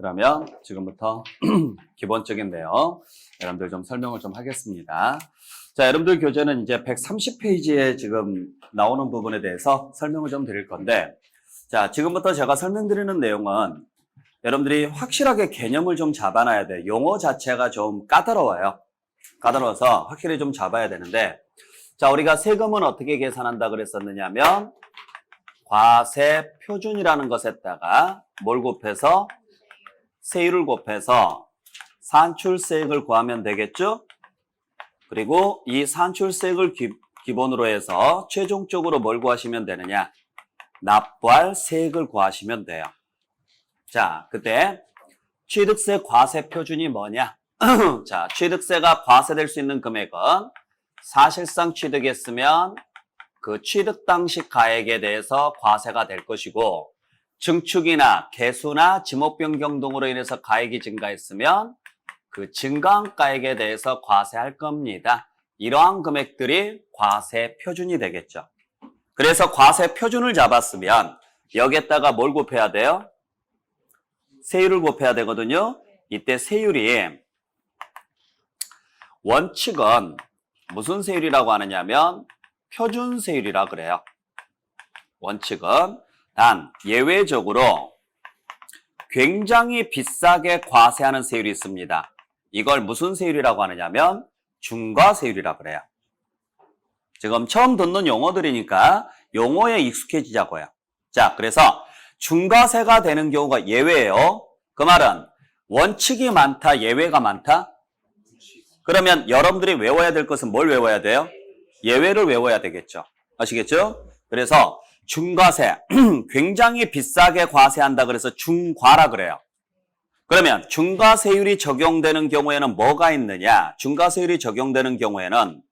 그러면 지금부터 기본적인 내용 여러분들 좀 설명을 좀 하겠습니다. 자, 여러분들 교재는 이제 130페이지에 지금 나오는 부분에 대해서 설명을 좀 드릴 건데, 자, 지금부터 제가 설명드리는 내용은 여러분들이 확실하게 개념을 좀 잡아놔야 돼요. 용어 자체가 좀 까다로워요. 까다로워서 확실히 좀 잡아야 되는데, 자, 우리가 세금은 어떻게 계산한다 그랬었느냐면 과세 표준이라는 것에다가 뭘 곱해서 세율을 곱해서 산출세액을 구하면 되겠죠? 그리고 이 산출세액을 기본으로 해서 최종적으로 뭘 구하시면 되느냐? 납부할 세액을 구하시면 돼요. 자, 그때 취득세 과세 표준이 뭐냐? 자, 취득세가 과세될 수 있는 금액은 사실상 취득했으면 그 취득 당시 가액에 대해서 과세가 될 것이고, 증축이나 개수나 지목 변경 등으로 인해서 가액이 증가했으면 그 증가한 가액에 대해서 과세할 겁니다. 이러한 금액들이 과세 표준이 되겠죠. 그래서 과세 표준을 잡았으면 여기에다가 뭘 곱해야 돼요? 세율을 곱해야 되거든요. 이때 세율이 원칙은 무슨 세율이라고 하느냐면 표준세율이라 그래요. 원칙은 단 예외적으로 굉장히 비싸게 과세하는 세율이 있습니다. 이걸 무슨 세율이라고 하느냐면 중과세율이라 그래요. 지금 처음 듣는 용어들이니까 용어에 익숙해지자고요. 자, 그래서 중과세가 되는 경우가 예외예요. 그 말은 원칙이 많다, 예외가 많다? 그러면 여러분들이 외워야 될 것은 뭘 외워야 돼요? 예외를 외워야 되겠죠. 아시겠죠? 그래서 중과세, 굉장히 비싸게 과세한다 그래서 중과라 그래요. 그러면 중과세율이 적용되는 경우에는 뭐가 있느냐? 중과세율이 적용되는 경우에는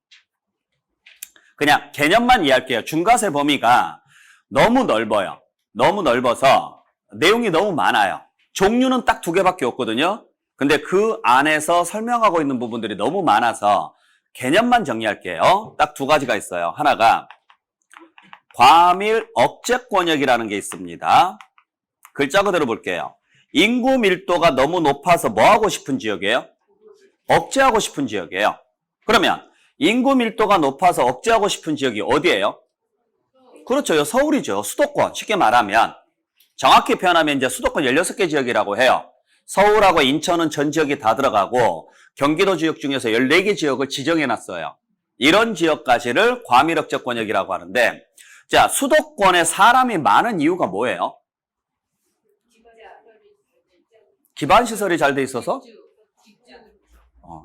그냥 개념만 이해할게요. 중과세 범위가 너무 넓어요. 너무 넓어서 내용이 너무 많아요. 종류는 딱 2개밖에 없거든요. 근데 그 안에서 설명하고 있는 부분들이 너무 많아서 개념만 정리할게요. 딱 2가지가 있어요. 하나가 과밀 억제권역이라는 게 있습니다. 글자 그대로 볼게요. 인구 밀도가 너무 높아서 뭐 하고 싶은 지역이에요? 억제하고 싶은 지역이에요. 그러면 인구 밀도가 높아서 억제하고 싶은 지역이 어디예요? 그렇죠. 서울이죠. 수도권. 쉽게 말하면 정확히 표현하면 이제 수도권 16개 지역이라고 해요. 서울하고 인천은 전 지역이 다 들어가고 경기도 지역 중에서 14개 지역을 지정해놨어요. 이런 지역까지를 과밀억제권역이라고 하는데, 자, 수도권에 사람이 많은 이유가 뭐예요? 기반시설이 잘 돼 있어서?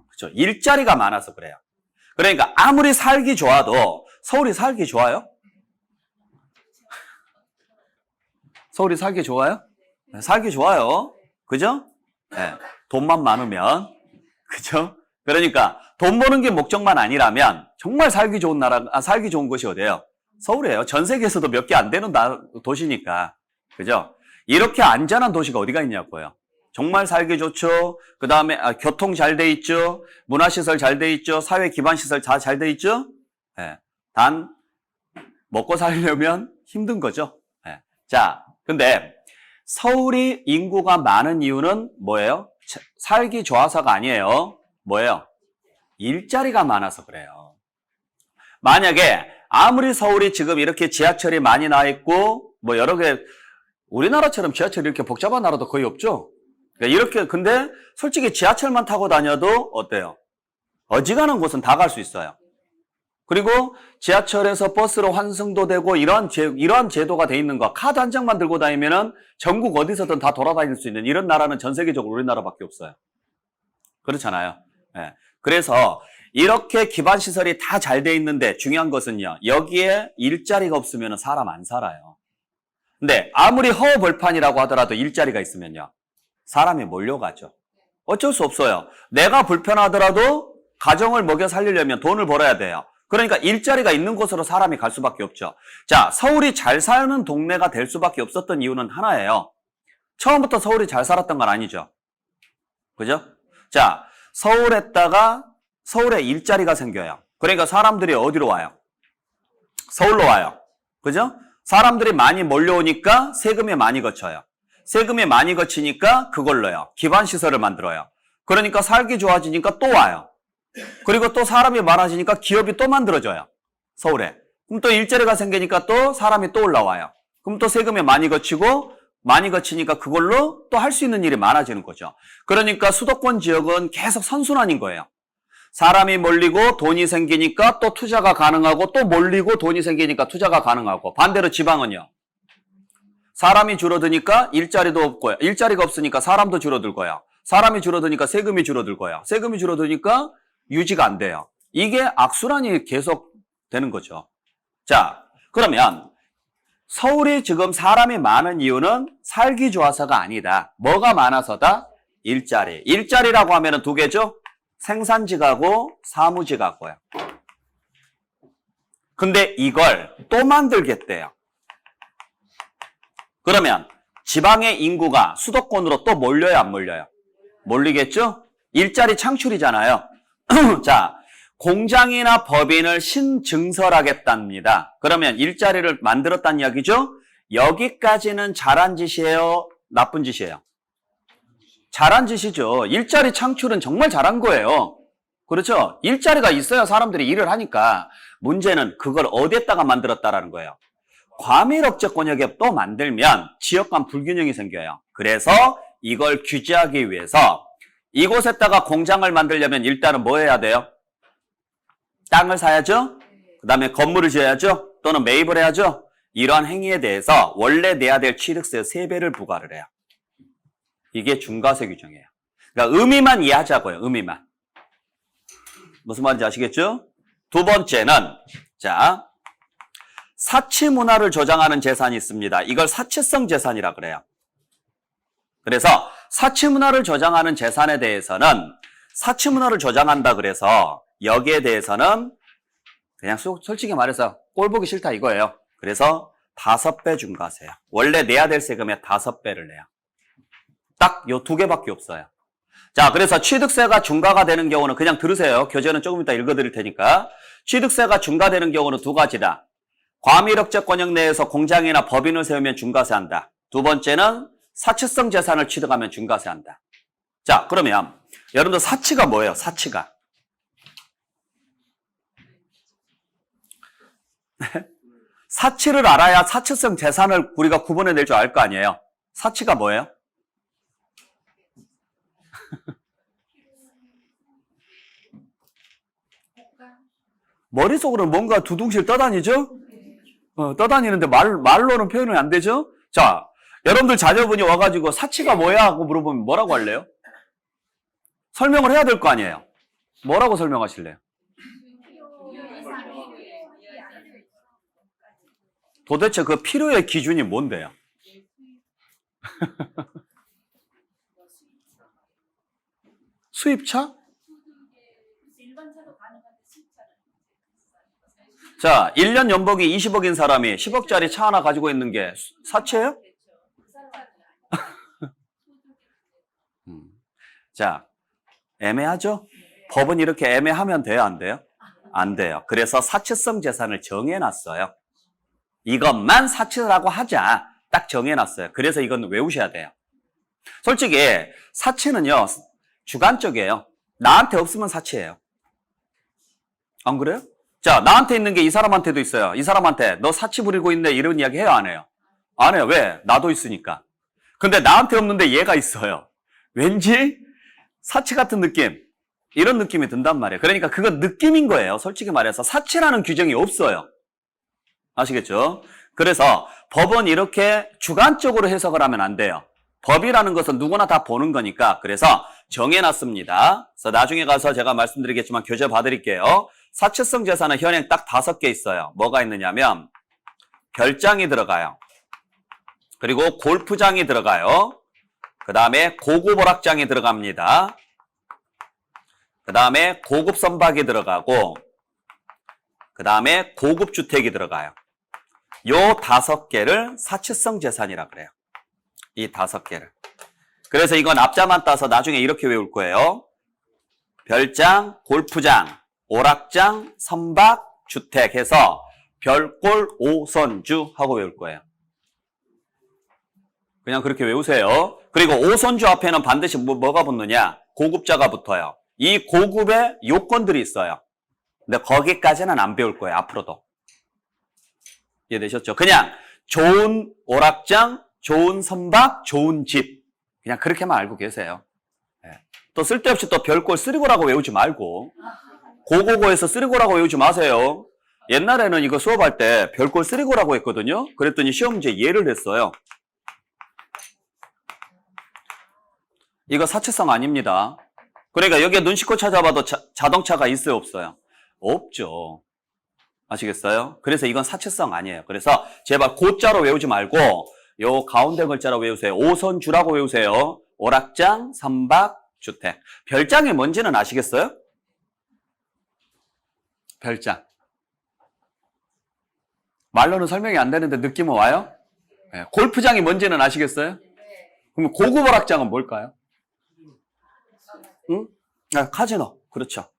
그렇죠. 일자리가 많아서 그래요. 그러니까 아무리 살기 좋아도 서울이 살기 좋아요? 서울이 살기 좋아요? 네, 살기 좋아요. 그죠? 네, 돈만 많으면. 그죠? 그러니까 돈 버는 게 목적만 아니라면 정말 살기 좋은 살기 좋은 곳이 어디예요? 서울이에요. 전 세계에서도 몇 개 안 되는 도시니까. 그죠? 이렇게 안전한 도시가 어디가 있냐고요. 정말 살기 좋죠. 그 다음에 교통 잘 돼 있죠. 문화시설 잘 돼 있죠. 사회 기반시설 다 잘 돼 있죠. 네. 단 먹고 살려면 힘든 거죠. 네. 자, 근데 서울이 인구가 많은 이유는 뭐예요? 살기 좋아서가 아니에요. 뭐예요? 일자리가 많아서 그래요. 만약에 아무리 서울이 지금 이렇게 지하철이 많이 나 있고 뭐 여러 개, 우리나라처럼 지하철이 이렇게 복잡한 나라도 거의 없죠. 그러니까 이렇게, 근데 솔직히 지하철만 타고 다녀도 어때요? 어지간한 곳은 다 갈 수 있어요. 그리고 지하철에서 버스로 환승도 되고 이러한 제도가 돼 있는 거, 카드 한 장만 들고 다니면은 전국 어디서든 다 돌아다닐 수 있는 이런 나라는 전 세계적으로 우리나라밖에 없어요. 그렇잖아요. 네. 그래서 이렇게 기반시설이 다 잘 돼 있는데 중요한 것은요, 여기에 일자리가 없으면 사람 안 살아요. 근데 아무리 허허벌판이라고 하더라도 일자리가 있으면요, 사람이 몰려가죠. 어쩔 수 없어요. 내가 불편하더라도 가정을 먹여 살리려면 돈을 벌어야 돼요. 그러니까 일자리가 있는 곳으로 사람이 갈 수밖에 없죠. 자, 서울이 잘 사는 동네가 될 수밖에 없었던 이유는 하나예요. 처음부터 서울이 잘 살았던 건 아니죠. 그죠? 자, 서울에 일자리가 생겨요. 그러니까 사람들이 어디로 와요? 서울로 와요. 그죠? 사람들이 많이 몰려오니까 세금이 많이 거쳐요. 세금이 많이 거치니까 그걸로요. 기반시설을 만들어요. 그러니까 살기 좋아지니까 또 와요. 그리고 또 사람이 많아지니까 기업이 또 만들어져요. 서울에. 그럼 또 일자리가 생기니까 또 사람이 또 올라와요. 그럼 또 세금이 많이 거치니까 그걸로 또 할 수 있는 일이 많아지는 거죠. 그러니까 수도권 지역은 계속 선순환인 거예요. 사람이 몰리고 돈이 생기니까 또 투자가 가능하고 또 몰리고 돈이 생기니까 투자가 가능하고 반대로 지방은요. 사람이 줄어드니까 일자리도 없고요. 일자리가 없으니까 사람도 줄어들고요. 사람이 줄어드니까 세금이 줄어들고요. 세금이 줄어드니까 유지가 안 돼요. 이게 악순환이 계속 되는 거죠. 자, 그러면 서울이 지금 사람이 많은 이유는 살기 좋아서가 아니다. 뭐가 많아서다? 일자리. 일자리라고 하면 두 개죠? 생산직하고 사무직하고요. 근데 이걸 또 만들겠대요. 그러면 지방의 인구가 수도권으로 또 몰려요, 안 몰려요? 몰리겠죠? 일자리 창출이잖아요. 자, 공장이나 법인을 신증설하겠답니다. 그러면 일자리를 만들었다는 이야기죠? 여기까지는 잘한 짓이에요? 나쁜 짓이에요? 잘한 짓이죠. 일자리 창출은 정말 잘한 거예요. 그렇죠? 일자리가 있어야 사람들이 일을 하니까 문제는 그걸 어디에다가 만들었다라는 거예요. 과밀업체권역에 또 만들면 지역 간 불균형이 생겨요. 그래서 이걸 규제하기 위해서 이곳에다가 공장을 만들려면 일단은 뭐 해야 돼요? 땅을 사야죠? 그 다음에 건물을 지어야죠? 또는 매입을 해야죠? 이러한 행위에 대해서 원래 내야 될 취득세의 3배를 부과를 해요. 이게 중과세 규정이에요. 그러니까 의미만 이해하자고요. 의미만. 무슨 말인지 아시겠죠? 두 번째는 자 사치 문화를 조장하는 재산이 있습니다. 이걸 사치성 재산이라 그래요. 그래서 사치 문화를 조장하는 재산에 대해서는 사치 문화를 조장한다 그래서 여기에 대해서는 그냥 솔직히 말해서 꼴 보기 싫다 이거예요. 그래서 5배 중과세요. 원래 내야 될 세금의 5배를 내요. 딱 요 2개밖에 없어요. 자, 그래서 취득세가 중과가 되는 경우는 그냥 들으세요. 교재는 조금 이따 읽어드릴 테니까. 취득세가 중과되는 경우는 2가지다. 과밀업체권역 내에서 공장이나 법인을 세우면 중과세 한다. 두 번째는 사치성 재산을 취득하면 중과세 한다. 자, 그러면 여러분들 사치가 뭐예요? 사치가. 사치를 알아야 사치성 재산을 우리가 구분해낼 줄 알 거 아니에요? 사치가 뭐예요? 머릿속으로는 뭔가 두둥실 떠다니죠? 떠다니는데 말로는 표현이 안 되죠? 자, 여러분들 자녀분이 와가지고 사치가 뭐야? 하고 물어보면 뭐라고 할래요? 설명을 해야 될 거 아니에요? 뭐라고 설명하실래요? 도대체 그 필요의 기준이 뭔데요? 수입차? 자, 1년 연봉이 20억인 사람이 10억짜리 차 하나 가지고 있는 게 사치예요? 자, 애매하죠? 법은 이렇게 애매하면 돼요, 안 돼요? 안 돼요. 그래서 사치성 재산을 정해놨어요. 이것만 사치라고 하자. 딱 정해놨어요. 그래서 이건 외우셔야 돼요. 솔직히 사치는요, 주관적이에요. 나한테 없으면 사치예요. 안 그래요? 자, 나한테 있는 게 이 사람한테도 있어요. 이 사람한테 너 사치 부리고 있네 이런 이야기 해요, 안 해요? 안 해요. 왜? 나도 있으니까. 근데 나한테 없는데 얘가 있어요. 왠지 사치 같은 느낌, 이런 느낌이 든단 말이에요. 그러니까 그건 느낌인 거예요. 솔직히 말해서 사치라는 규정이 없어요. 아시겠죠? 그래서 법은 이렇게 주관적으로 해석을 하면 안 돼요. 법이라는 것은 누구나 다 보는 거니까. 그래서 정해놨습니다. 그래서 나중에 가서 제가 말씀드리겠지만 교재 봐드릴게요. 사치성 재산은 현행 딱 5개 있어요. 뭐가 있느냐면 별장이 들어가요. 그리고 골프장이 들어가요. 그 다음에 고급 오락장이 들어갑니다. 그 다음에 고급 선박이 들어가고 그 다음에 고급 주택이 들어가요. 요 5개를 사치성 재산이라 그래요. 이 5개를. 그래서 이건 앞자만 따서 나중에 이렇게 외울 거예요. 별장, 골프장, 오락장, 선박, 주택 해서 별골 5선주 하고 외울 거예요. 그냥 그렇게 외우세요. 그리고 오손주 앞에는 반드시 뭐가 붙느냐? 고급자가 붙어요. 이 고급의 요건들이 있어요. 근데 거기까지는 안 배울 거예요, 앞으로도. 이해되셨죠? 그냥 좋은 오락장, 좋은 선박, 좋은 집. 그냥 그렇게만 알고 계세요. 또 쓸데없이 또 별꼴 쓰리고라고 외우지 말고 고고고에서 쓰리고라고 외우지 마세요. 옛날에는 이거 수업할 때 별꼴 쓰리고라고 했거든요. 그랬더니 시험 문제 예를 냈어요. 이거 사채성 아닙니다. 그러니까 여기에 눈 씻고 찾아봐도 자동차가 있어요, 없어요? 없죠. 아시겠어요? 그래서 이건 사채성 아니에요. 그래서 제발 고자로 외우지 말고 요 가운데 글자로 외우세요. 오선주라고 외우세요. 오락장, 선박, 주택. 별장이 뭔지는 아시겠어요? 별장. 말로는 설명이 안 되는데 느낌은 와요? 네. 골프장이 뭔지는 아시겠어요? 그럼 고급 오락장은 뭘까요? 응? 아, 카지노. 그렇죠.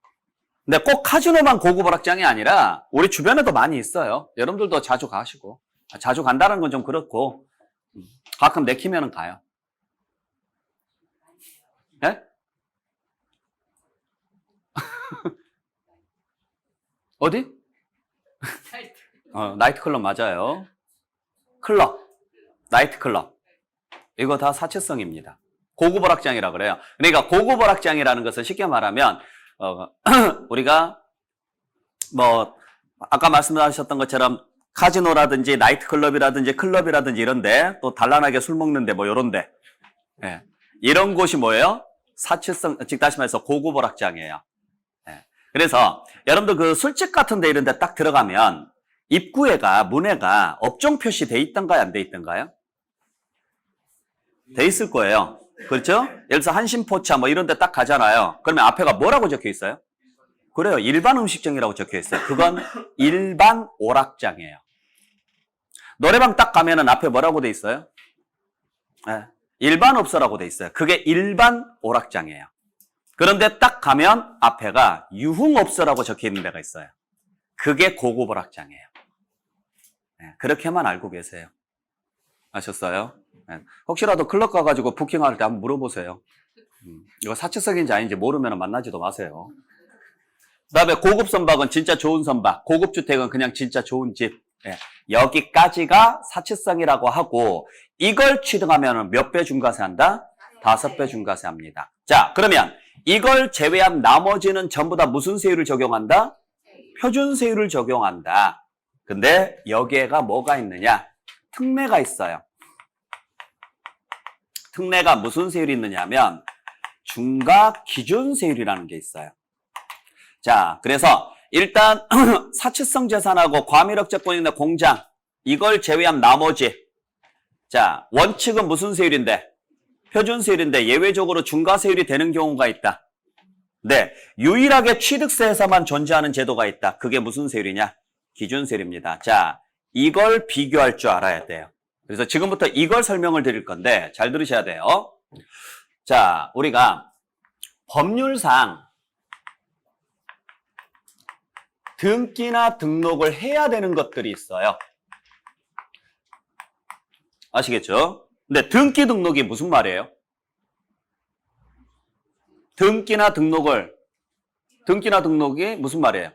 근데 꼭 카지노만 고급 오락장이 아니라 우리 주변에도 많이 있어요. 여러분들도 자주 가시고. 자주 간다는 건 좀 그렇고 가끔 내키면은 가요. 네? 어디? 나이트클럽 맞아요. 클럽, 나이트클럽. 이거 다 사채성입니다. 고급 오락장이라 그래요. 그러니까 고급 오락장이라는 것은 쉽게 말하면 우리가 뭐 아까 말씀하셨던 것처럼 카지노라든지 나이트클럽이라든지 클럽이라든지 이런데 또 단란하게 술 먹는데 뭐 요런데 이런 곳이 뭐예요? 사채성, 즉 다시 말해서 고급 오락장이에요. 그래서 여러분들 그 술집 같은 데 이런 데 딱 들어가면 입구에가 문에가 업종 표시돼 있던가요? 안 돼 있던가요? 돼 있을 거예요. 그렇죠? 예를 들어서 한신포차 뭐 이런 데 딱 가잖아요. 그러면 앞에가 뭐라고 적혀 있어요? 그래요. 일반 음식점이라고 적혀 있어요. 그건 일반 오락장이에요. 노래방 딱 가면은 앞에 뭐라고 돼 있어요? 일반 업소라고 돼 있어요. 그게 일반 오락장이에요. 그런데 딱 가면 앞에가 유흥업소라고 적혀 있는 데가 있어요. 그게 고급 오락장이에요. 그렇게만 알고 계세요. 아셨어요? 혹시라도 클럽 가가지고 부킹할 때 한번 물어보세요. 이거 사채성인지 아닌지 모르면 만나지도 마세요. 그 다음에 고급 선박은 진짜 좋은 선박, 고급 주택은 그냥 진짜 좋은 집. 여기까지가 사채성이라고 하고 이걸 취득하면 몇 배 중과세한다? 5배 중과세합니다. 자, 그러면 이걸 제외한 나머지는 전부 다 무슨 세율을 적용한다? 표준세율을 적용한다. 근데 여기에가 뭐가 있느냐? 특례가 있어요. 특례가 무슨 세율이 있느냐면 중과기준세율이라는 게 있어요. 자, 그래서 일단 사치성 재산하고 과밀억제권 있는 공장 이걸 제외한 나머지 자, 원칙은 무슨 세율인데? 표준세율인데 예외적으로 중과세율이 되는 경우가 있다. 네, 유일하게 취득세에서만 존재하는 제도가 있다. 그게 무슨 세율이냐? 기준세율입니다. 자, 이걸 비교할 줄 알아야 돼요. 그래서 지금부터 이걸 설명을 드릴 건데 잘 들으셔야 돼요. 자, 우리가 법률상 등기나 등록을 해야 되는 것들이 있어요. 아시겠죠? 근데 등기 등록이 무슨 말이에요? 등기나 등록이 무슨 말이에요?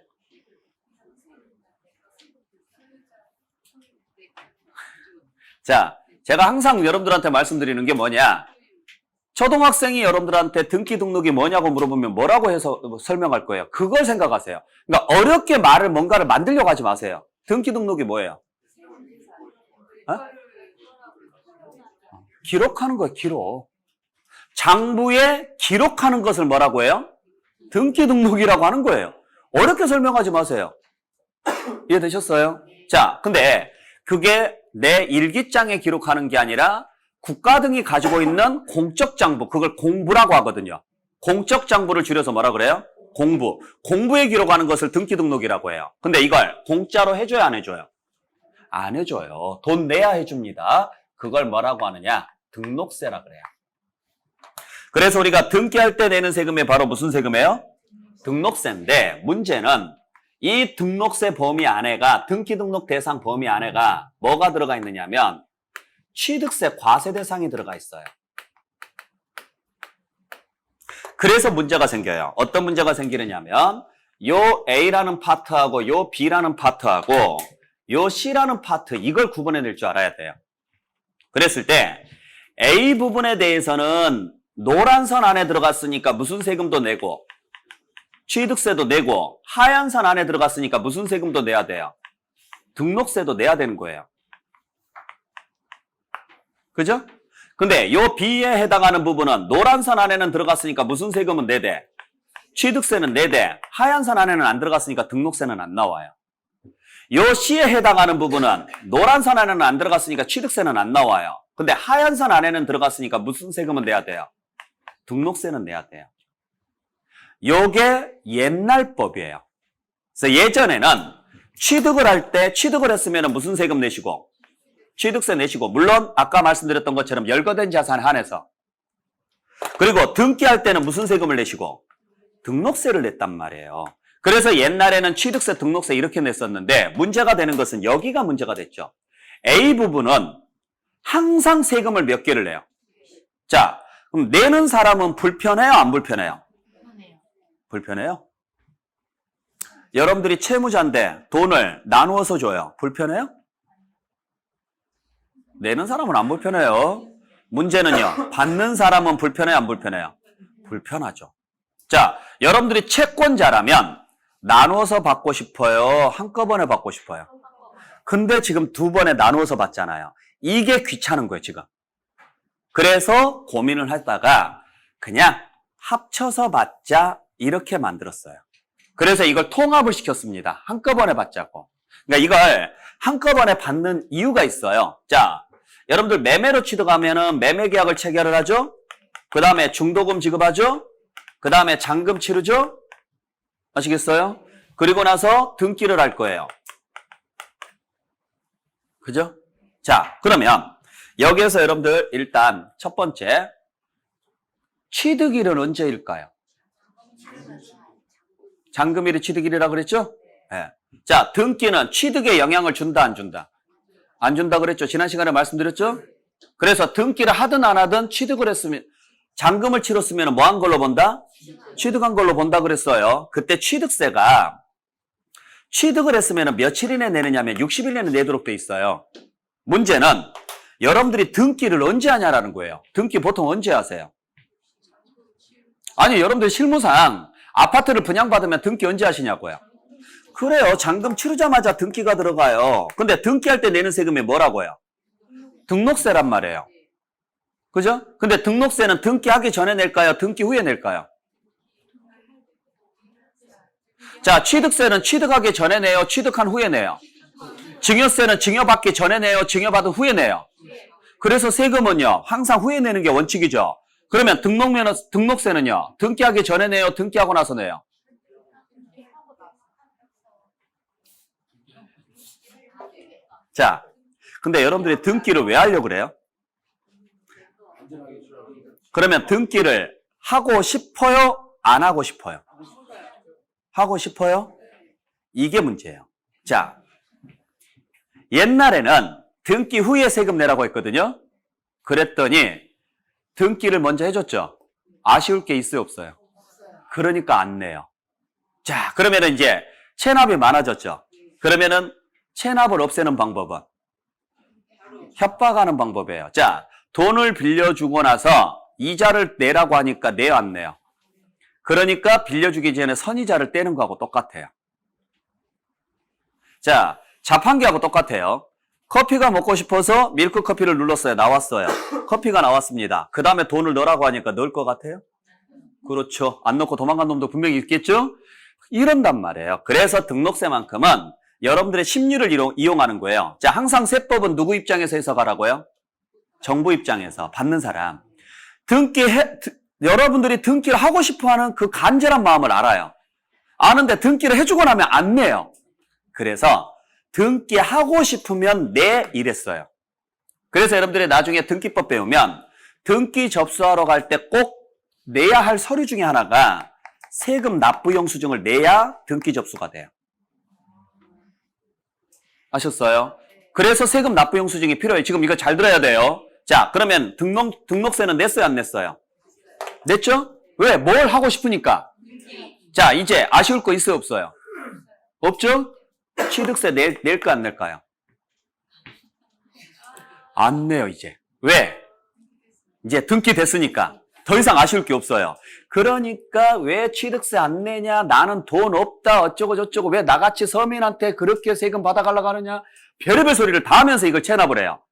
자, 제가 항상 여러분들한테 말씀드리는 게 뭐냐? 초등학생이 여러분들한테 등기 등록이 뭐냐고 물어보면 뭐라고 해서 설명할 거예요? 그걸 생각하세요. 그러니까 어렵게 뭔가를 만들려고 하지 마세요. 등기 등록이 뭐예요? 기록하는 거예요, 기록. 장부에 기록하는 것을 뭐라고 해요? 등기 등록이라고 하는 거예요. 어렵게 설명하지 마세요. 이해되셨어요? 자, 근데 그게 내 일기장에 기록하는 게 아니라 국가 등이 가지고 있는 공적 장부, 그걸 공부라고 하거든요. 공적 장부를 줄여서 뭐라 그래요? 공부. 공부에 기록하는 것을 등기 등록이라고 해요. 근데 이걸 공짜로 해줘야 안 해줘요? 안 해줘요. 돈 내야 해줍니다. 그걸 뭐라고 하느냐? 등록세라 그래요. 그래서 우리가 등기할 때 내는 세금이 바로 무슨 세금이에요? 등록세인데 문제는 이 등록세 범위 안에가 등기 등록 대상 범위 안에가 뭐가 들어가 있느냐면 취득세 과세 대상이 들어가 있어요. 그래서 문제가 생겨요. 어떤 문제가 생기느냐면 요 A라는 파트하고 요 B라는 파트하고 요 C라는 파트 이걸 구분해낼 줄 알아야 돼요. 그랬을 때 A 부분에 대해서는 노란 선 안에 들어갔으니까 무슨 세금도 내고 취득세도 내고 하얀 선 안에 들어갔으니까 무슨 세금도 내야 돼요. 등록세도 내야 되는 거예요. 그죠? 근데 요 B에 해당하는 부분은 노란 선 안에는 들어갔으니까 무슨 세금은 내대? 취득세는 내대. 하얀 선 안에는 안 들어갔으니까 등록세는 안 나와요. 요 C에 해당하는 부분은 노란 선 안에는 안 들어갔으니까 취득세는 안 나와요. 근데 하얀 선 안에는 들어갔으니까 무슨 세금은 내야 돼요? 등록세는 내야 돼요. 요게 옛날 법이에요. 그래서 예전에는 취득을 할 때 취득을 했으면 무슨 세금 내시고? 취득세 내시고, 물론 아까 말씀드렸던 것처럼 열거된 자산에 한해서. 그리고 등기할 때는 무슨 세금을 내시고? 등록세를 냈단 말이에요. 그래서 옛날에는 취득세, 등록세 이렇게 냈었는데 문제가 되는 것은 여기가 문제가 됐죠. A 부분은 항상 세금을 몇 개를 내요? 자, 그럼 내는 사람은 불편해요? 안 불편해요? 불편해요? 여러분들이 채무자인데 돈을 나누어서 줘요. 불편해요? 내는 사람은 안 불편해요. 문제는요. 받는 사람은 불편해요? 안 불편해요? 불편하죠. 자, 여러분들이 채권자라면 나누어서 받고 싶어요? 한꺼번에 받고 싶어요? 근데 지금 두 번에 나누어서 받잖아요. 이게 귀찮은 거예요, 지금. 그래서 고민을 하다가 그냥 합쳐서 받자 이렇게 만들었어요. 그래서 이걸 통합을 시켰습니다. 한꺼번에 받자고. 그러니까 이걸 한꺼번에 받는 이유가 있어요. 자, 여러분들 매매로 취득하면은 매매 계약을 체결을 하죠? 그 다음에 중도금 지급하죠? 그 다음에 잔금 치르죠? 아시겠어요? 그리고 나서 등기를 할 거예요. 그죠? 자, 그러면 여기에서 여러분들 일단 첫 번째 취득일은 언제일까요? 잔금일이 취득일이라고 그랬죠? 네. 자, 등기는 취득에 영향을 준다, 안 준다? 안 준다 그랬죠? 지난 시간에 말씀드렸죠? 그래서 등기를 하든 안 하든 취득을 했으면, 잔금을 치렀으면 뭐 한 걸로 본다? 취득한 걸로 본다 그랬어요. 그때 취득세가 취득을 했으면 며칠 이내 내느냐면 60일 내내 내도록 돼 있어요. 문제는 여러분들이 등기를 언제 하냐라는 거예요. 등기 보통 언제 하세요? 아니, 여러분들 실무상 아파트를 분양받으면 등기 언제 하시냐고요. 그래요. 잔금 치르자마자 등기가 들어가요. 근데 등기할 때 내는 세금이 뭐라고요? 등록세란 말이에요. 그죠? 근데 등록세는 등기하기 전에 낼까요? 등기 후에 낼까요? 자, 취득세는 취득하기 전에 내요? 취득한 후에 내요? 증여세는 증여받기 전에 내요? 증여받은 후에 내요? 그래서 세금은요, 항상 후에 내는 게 원칙이죠. 그러면 등록세는요, 등기하기 전에 내요? 등기하고 나서 내요? 자, 근데 여러분들이 등기를 왜 하려고 그래요? 그러면 등기를 하고 싶어요? 안 하고 싶어요? 하고 싶어요? 이게 문제예요. 자, 옛날에는 등기 후에 세금 내라고 했거든요. 그랬더니 등기를 먼저 해줬죠. 아쉬울 게 있어요, 없어요? 그러니까 안 내요. 자, 그러면은 이제 체납이 많아졌죠. 그러면은 체납을 없애는 방법은 협박하는 방법이에요. 자, 돈을 빌려주고 나서 이자를 내라고 하니까 내요, 안 내요? 그러니까 빌려주기 전에 선이자를 떼는 거하고 똑같아요. 자, 자판기하고 똑같아요. 커피가 먹고 싶어서 밀크 커피를 눌렀어요. 나왔어요. 커피가 나왔습니다. 그 다음에 돈을 넣으라고 하니까 넣을 것 같아요? 그렇죠. 안 넣고 도망간 놈도 분명히 있겠죠? 이런단 말이에요. 그래서 등록세만큼은 여러분들의 심리를 이용하는 거예요. 자, 항상 세법은 누구 입장에서 해석하라고요? 정부 입장에서, 받는 사람. 여러분들이 등기를 하고 싶어 하는 그 간절한 마음을 알아요. 아는데 등기를 해주고 나면 안 내요. 그래서 등기하고 싶으면 내 이랬어요. 그래서 여러분들이 나중에 등기법 배우면 등기 접수하러 갈 때 꼭 내야 할 서류 중에 하나가 세금 납부 영수증을 내야 등기 접수가 돼요. 아셨어요? 그래서 세금 납부 영수증이 필요해요. 지금 이거 잘 들어야 돼요. 자, 그러면 등록세는 냈어요, 안 냈어요? 냈죠? 왜? 뭘 하고 싶으니까. 자, 이제 아쉬울 거 있어요, 없어요? 없죠? 취득세 낼까 안 낼까요? 안 내요, 이제. 왜? 이제 등기됐으니까. 더 이상 아쉬울 게 없어요. 그러니까 왜 취득세 안 내냐? 나는 돈 없다, 어쩌고 저쩌고. 왜 나같이 서민한테 그렇게 세금 받아가려고 하느냐? 별의별 소리를 다 하면서 이걸 체납을 해요.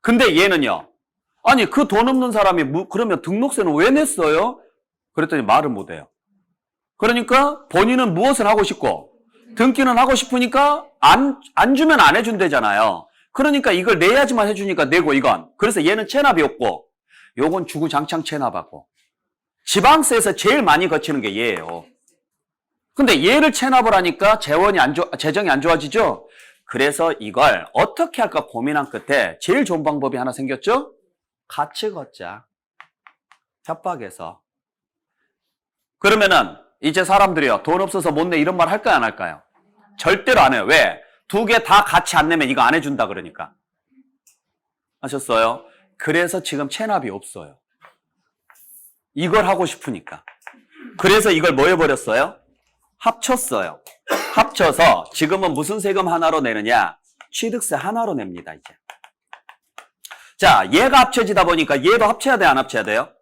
근데 얘는요. 아니, 그 돈 없는 사람이 그러면 등록세는 왜 냈어요? 그랬더니 말을 못해요. 그러니까 본인은 무엇을 하고 싶고 등기는 하고 싶으니까 안 주면 안 해준대잖아요. 그러니까 이걸 내야지만 해주니까 내고 이건. 그래서 얘는 체납이 없고 요건 주구장창 체납하고 지방세에서 제일 많이 거치는 게 얘예요. 근데 얘를 체납을 하니까 재정이 안 좋아지죠? 그래서 이걸 어떻게 할까 고민한 끝에 제일 좋은 방법이 하나 생겼죠? 같이 걷자. 협박해서. 그러면은 이제 사람들이요. 돈 없어서 못 내 이런 말 할까요, 안 할까요? 절대로 안 해요. 왜? 두 개 다 같이 안 내면 이거 안 해준다 그러니까. 아셨어요? 그래서 지금 체납이 없어요. 이걸 하고 싶으니까. 그래서 이걸 뭐 해버렸어요? 합쳤어요. 합쳐서 지금은 무슨 세금 하나로 내느냐? 취득세 하나로 냅니다, 이제. 자, 얘가 합쳐지다 보니까 얘도 합쳐야 돼요, 안 합쳐야 돼요?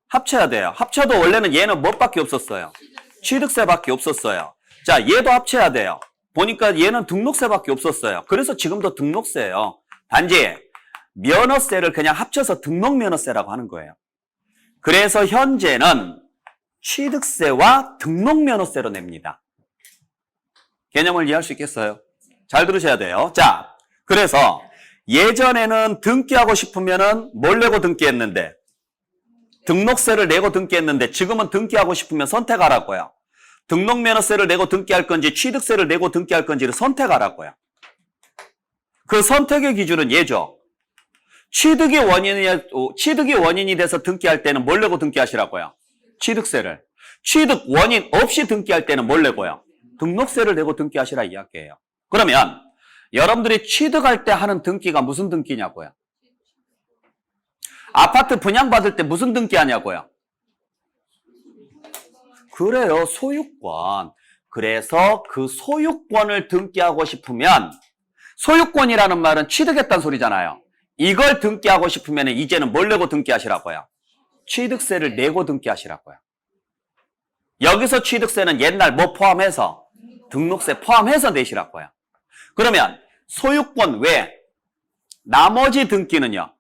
합쳐야 돼요. 합쳐도 원래는 얘는 뭐밖에 없었어요? 취득세밖에 없었어요. 자, 얘도 합쳐야 돼요. 보니까 얘는 등록세밖에 없었어요. 그래서 지금도 등록세예요. 단지 면허세를 그냥 합쳐서 등록면허세라고 하는 거예요. 그래서 현재는 취득세와 등록면허세로 냅니다. 개념을 이해할 수 있겠어요? 잘 들으셔야 돼요. 자, 그래서 예전에는 등기하고 싶으면은 뭘 내고 등기했는데? 등록세를 내고 등기했는데 지금은 등기하고 싶으면 선택하라고요. 등록면허세를 내고 등기할 건지 취득세를 내고 등기할 건지를 선택하라고요. 그 선택의 기준은 얘죠. 취득이 원인이 돼서 등기할 때는 뭘 내고 등기하시라고요? 취득세를. 취득 원인 없이 등기할 때는 뭘 내고요? 등록세를 내고 등기하시라 이야기예요. 그러면 여러분들이 취득할 때 하는 등기가 무슨 등기냐고요? 아파트 분양받을 때 무슨 등기 하냐고요? 그래요. 소유권. 그래서 그 소유권을 등기하고 싶으면 소유권이라는 말은 취득했다는 소리잖아요. 이걸 등기하고 싶으면 이제는 뭘 내고 등기하시라고요? 취득세를 내고 등기하시라고요. 여기서 취득세는 옛날 뭐 포함해서? 등록세 포함해서 내시라고요. 그러면 소유권 외 나머지 등기는요?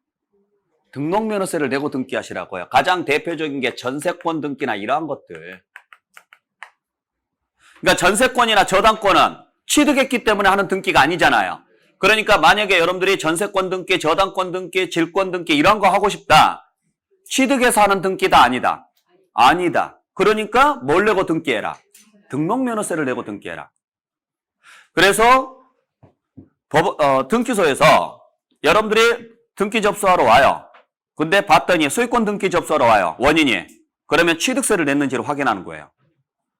등록면허세를 내고 등기하시라고요. 가장 대표적인 게 전세권 등기나 이러한 것들. 그러니까 전세권이나 저당권은 취득했기 때문에 하는 등기가 아니잖아요. 그러니까 만약에 여러분들이 전세권 등기, 저당권 등기, 질권 등기 이런 거 하고 싶다. 취득해서 하는 등기다 아니다? 아니다. 그러니까 뭘 내고 등기해라? 등록면허세를 내고 등기해라. 그래서 등기소에서 여러분들이 등기 접수하러 와요. 근데 봤더니 소유권 등기 접수하러 와요. 원인이. 그러면 취득세를 냈는지를 확인하는 거예요.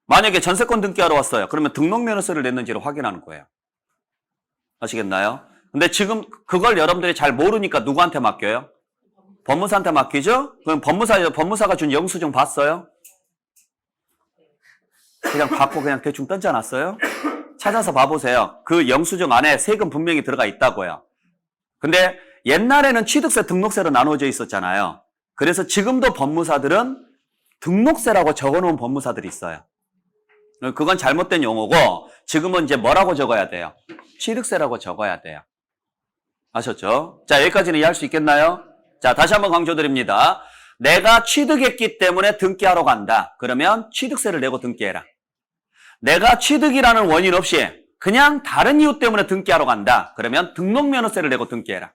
만약에 전세권 등기하러 왔어요. 그러면 등록면허세를 냈는지를 확인하는 거예요. 아시겠나요? 근데 지금 그걸 여러분들이 잘 모르니까 누구한테 맡겨요? 법무사한테 맡기죠? 그럼 법무사가 준 영수증 봤어요? 그냥 받고 그냥 대충 던져놨어요? 찾아서 봐보세요. 그 영수증 안에 세금 분명히 들어가 있다고요. 근데 옛날에는 취득세, 등록세로 나누어져 있었잖아요. 그래서 지금도 법무사들은 등록세라고 적어놓은 법무사들이 있어요. 그건 잘못된 용어고 지금은 이제 뭐라고 적어야 돼요? 취득세라고 적어야 돼요. 아셨죠? 자, 여기까지는 이해할 수 있겠나요? 자, 다시 한번 강조드립니다. 내가 취득했기 때문에 등기하러 간다. 그러면 취득세를 내고 등기해라. 내가 취득이라는 원인 없이 그냥 다른 이유 때문에 등기하러 간다. 그러면 등록면허세를 내고 등기해라.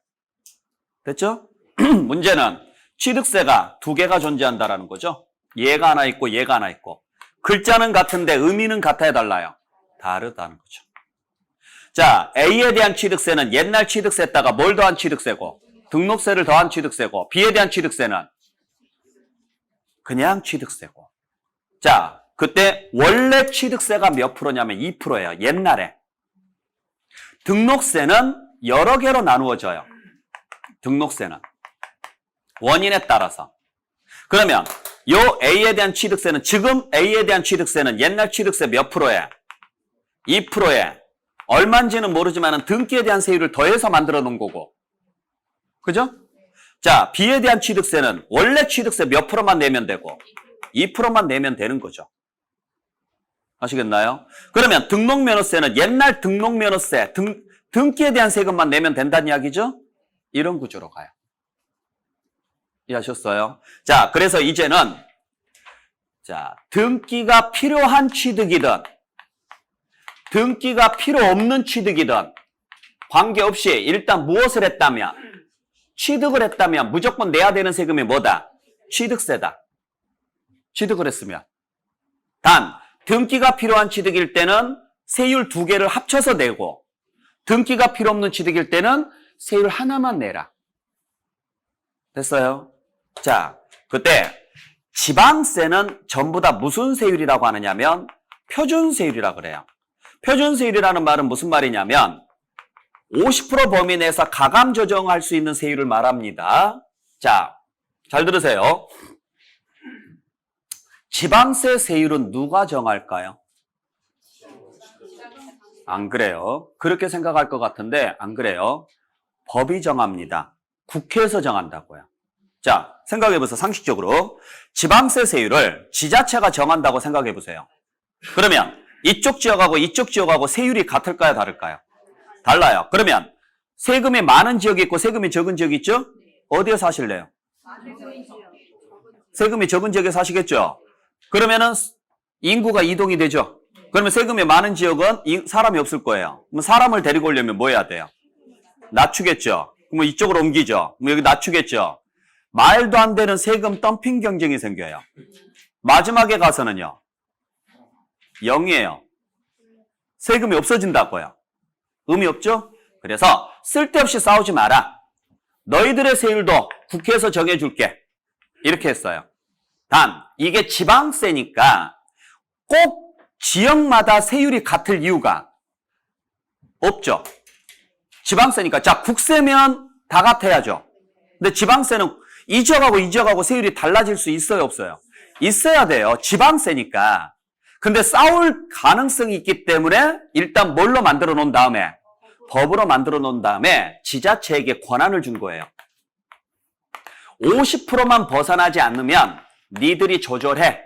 됐죠? 문제는 취득세가 두 개가 존재한다라는 거죠. 얘가 하나 있고 얘가 하나 있고. 글자는 같은데 의미는 같아야 달라요. 다르다는 거죠. 자, A에 대한 취득세는 옛날 취득세에다가 뭘 더한 취득세고 등록세를 더한 취득세고 B에 대한 취득세는 그냥 취득세고. 자, 그때 원래 취득세가 몇 프로냐면 2%예요. 옛날에. 등록세는 여러 개로 나누어져요. 등록세는. 원인에 따라서. 그러면 요 A에 대한 취득세는 지금 A에 대한 취득세는 옛날 취득세 몇 프로에? 2%에 얼마인지는 모르지만 등기에 대한 세율을 더해서 만들어 놓은 거고. 그죠? 자, B에 대한 취득세는 원래 취득세 몇 프로만 내면 되고 2%만 내면 되는 거죠. 아시겠나요? 그러면 등록면허세는 옛날 등록면허세, 등기에 대한 세금만 내면 된다는 이야기죠? 이런 구조로 가요. 이해하셨어요? 자, 그래서 이제는 자, 등기가 필요한 취득이든 등기가 필요 없는 취득이든 관계없이 일단 무엇을 했다면 취득을 했다면 무조건 내야 되는 세금이 뭐다? 취득세다. 취득을 했으면. 단 등기가 필요한 취득일 때는 세율 2개를 합쳐서 내고 등기가 필요 없는 취득일 때는 세율 하나만 내라. 됐어요? 자, 그때 지방세는 전부 다 무슨 세율이라고 하느냐면 표준세율이라고 그래요. 표준세율이라는 말은 무슨 말이냐면 50% 범위 내에서 가감 조정할 수 있는 세율을 말합니다. 자, 잘 들으세요. 지방세 세율은 누가 정할까요? 안 그래요. 그렇게 생각할 것 같은데 안 그래요. 법이 정합니다. 국회에서 정한다고요. 자, 생각해보세요. 상식적으로 지방세 세율을 지자체가 정한다고 생각해보세요. 그러면 이쪽 지역하고 이쪽 지역하고 세율이 같을까요? 다를까요? 달라요. 그러면 세금이 많은 지역이 있고 세금이 적은 지역이 있죠? 어디에 사실래요? 세금이 적은 지역에 사시겠죠? 그러면은 인구가 이동이 되죠? 그러면 세금이 많은 지역은 사람이 없을 거예요. 그럼 사람을 데리고 오려면 뭐 해야 돼요? 낮추겠죠? 그럼 이쪽으로 옮기죠? 그럼 여기 낮추겠죠? 말도 안 되는 세금 덤핑 경쟁이 생겨요. 마지막에 가서는요. 0이에요. 세금이 없어진다고요. 의미 없죠? 그래서 쓸데없이 싸우지 마라. 너희들의 세율도 국회에서 정해줄게. 이렇게 했어요. 단 이게 지방세니까 꼭 지역마다 세율이 같을 이유가 없죠. 지방세니까 자 국세면 다 같아야죠. 근데 지방세는 이 지역하고 이 지역하고 세율이 달라질 수 있어요, 없어요? 있어야 돼요. 지방세니까. 근데 싸울 가능성이 있기 때문에 일단 뭘로 만들어 놓은 다음에 법으로 만들어 놓은 다음에 지자체에게 권한을 준 거예요. 50%만 벗어나지 않으면 니들이 조절해.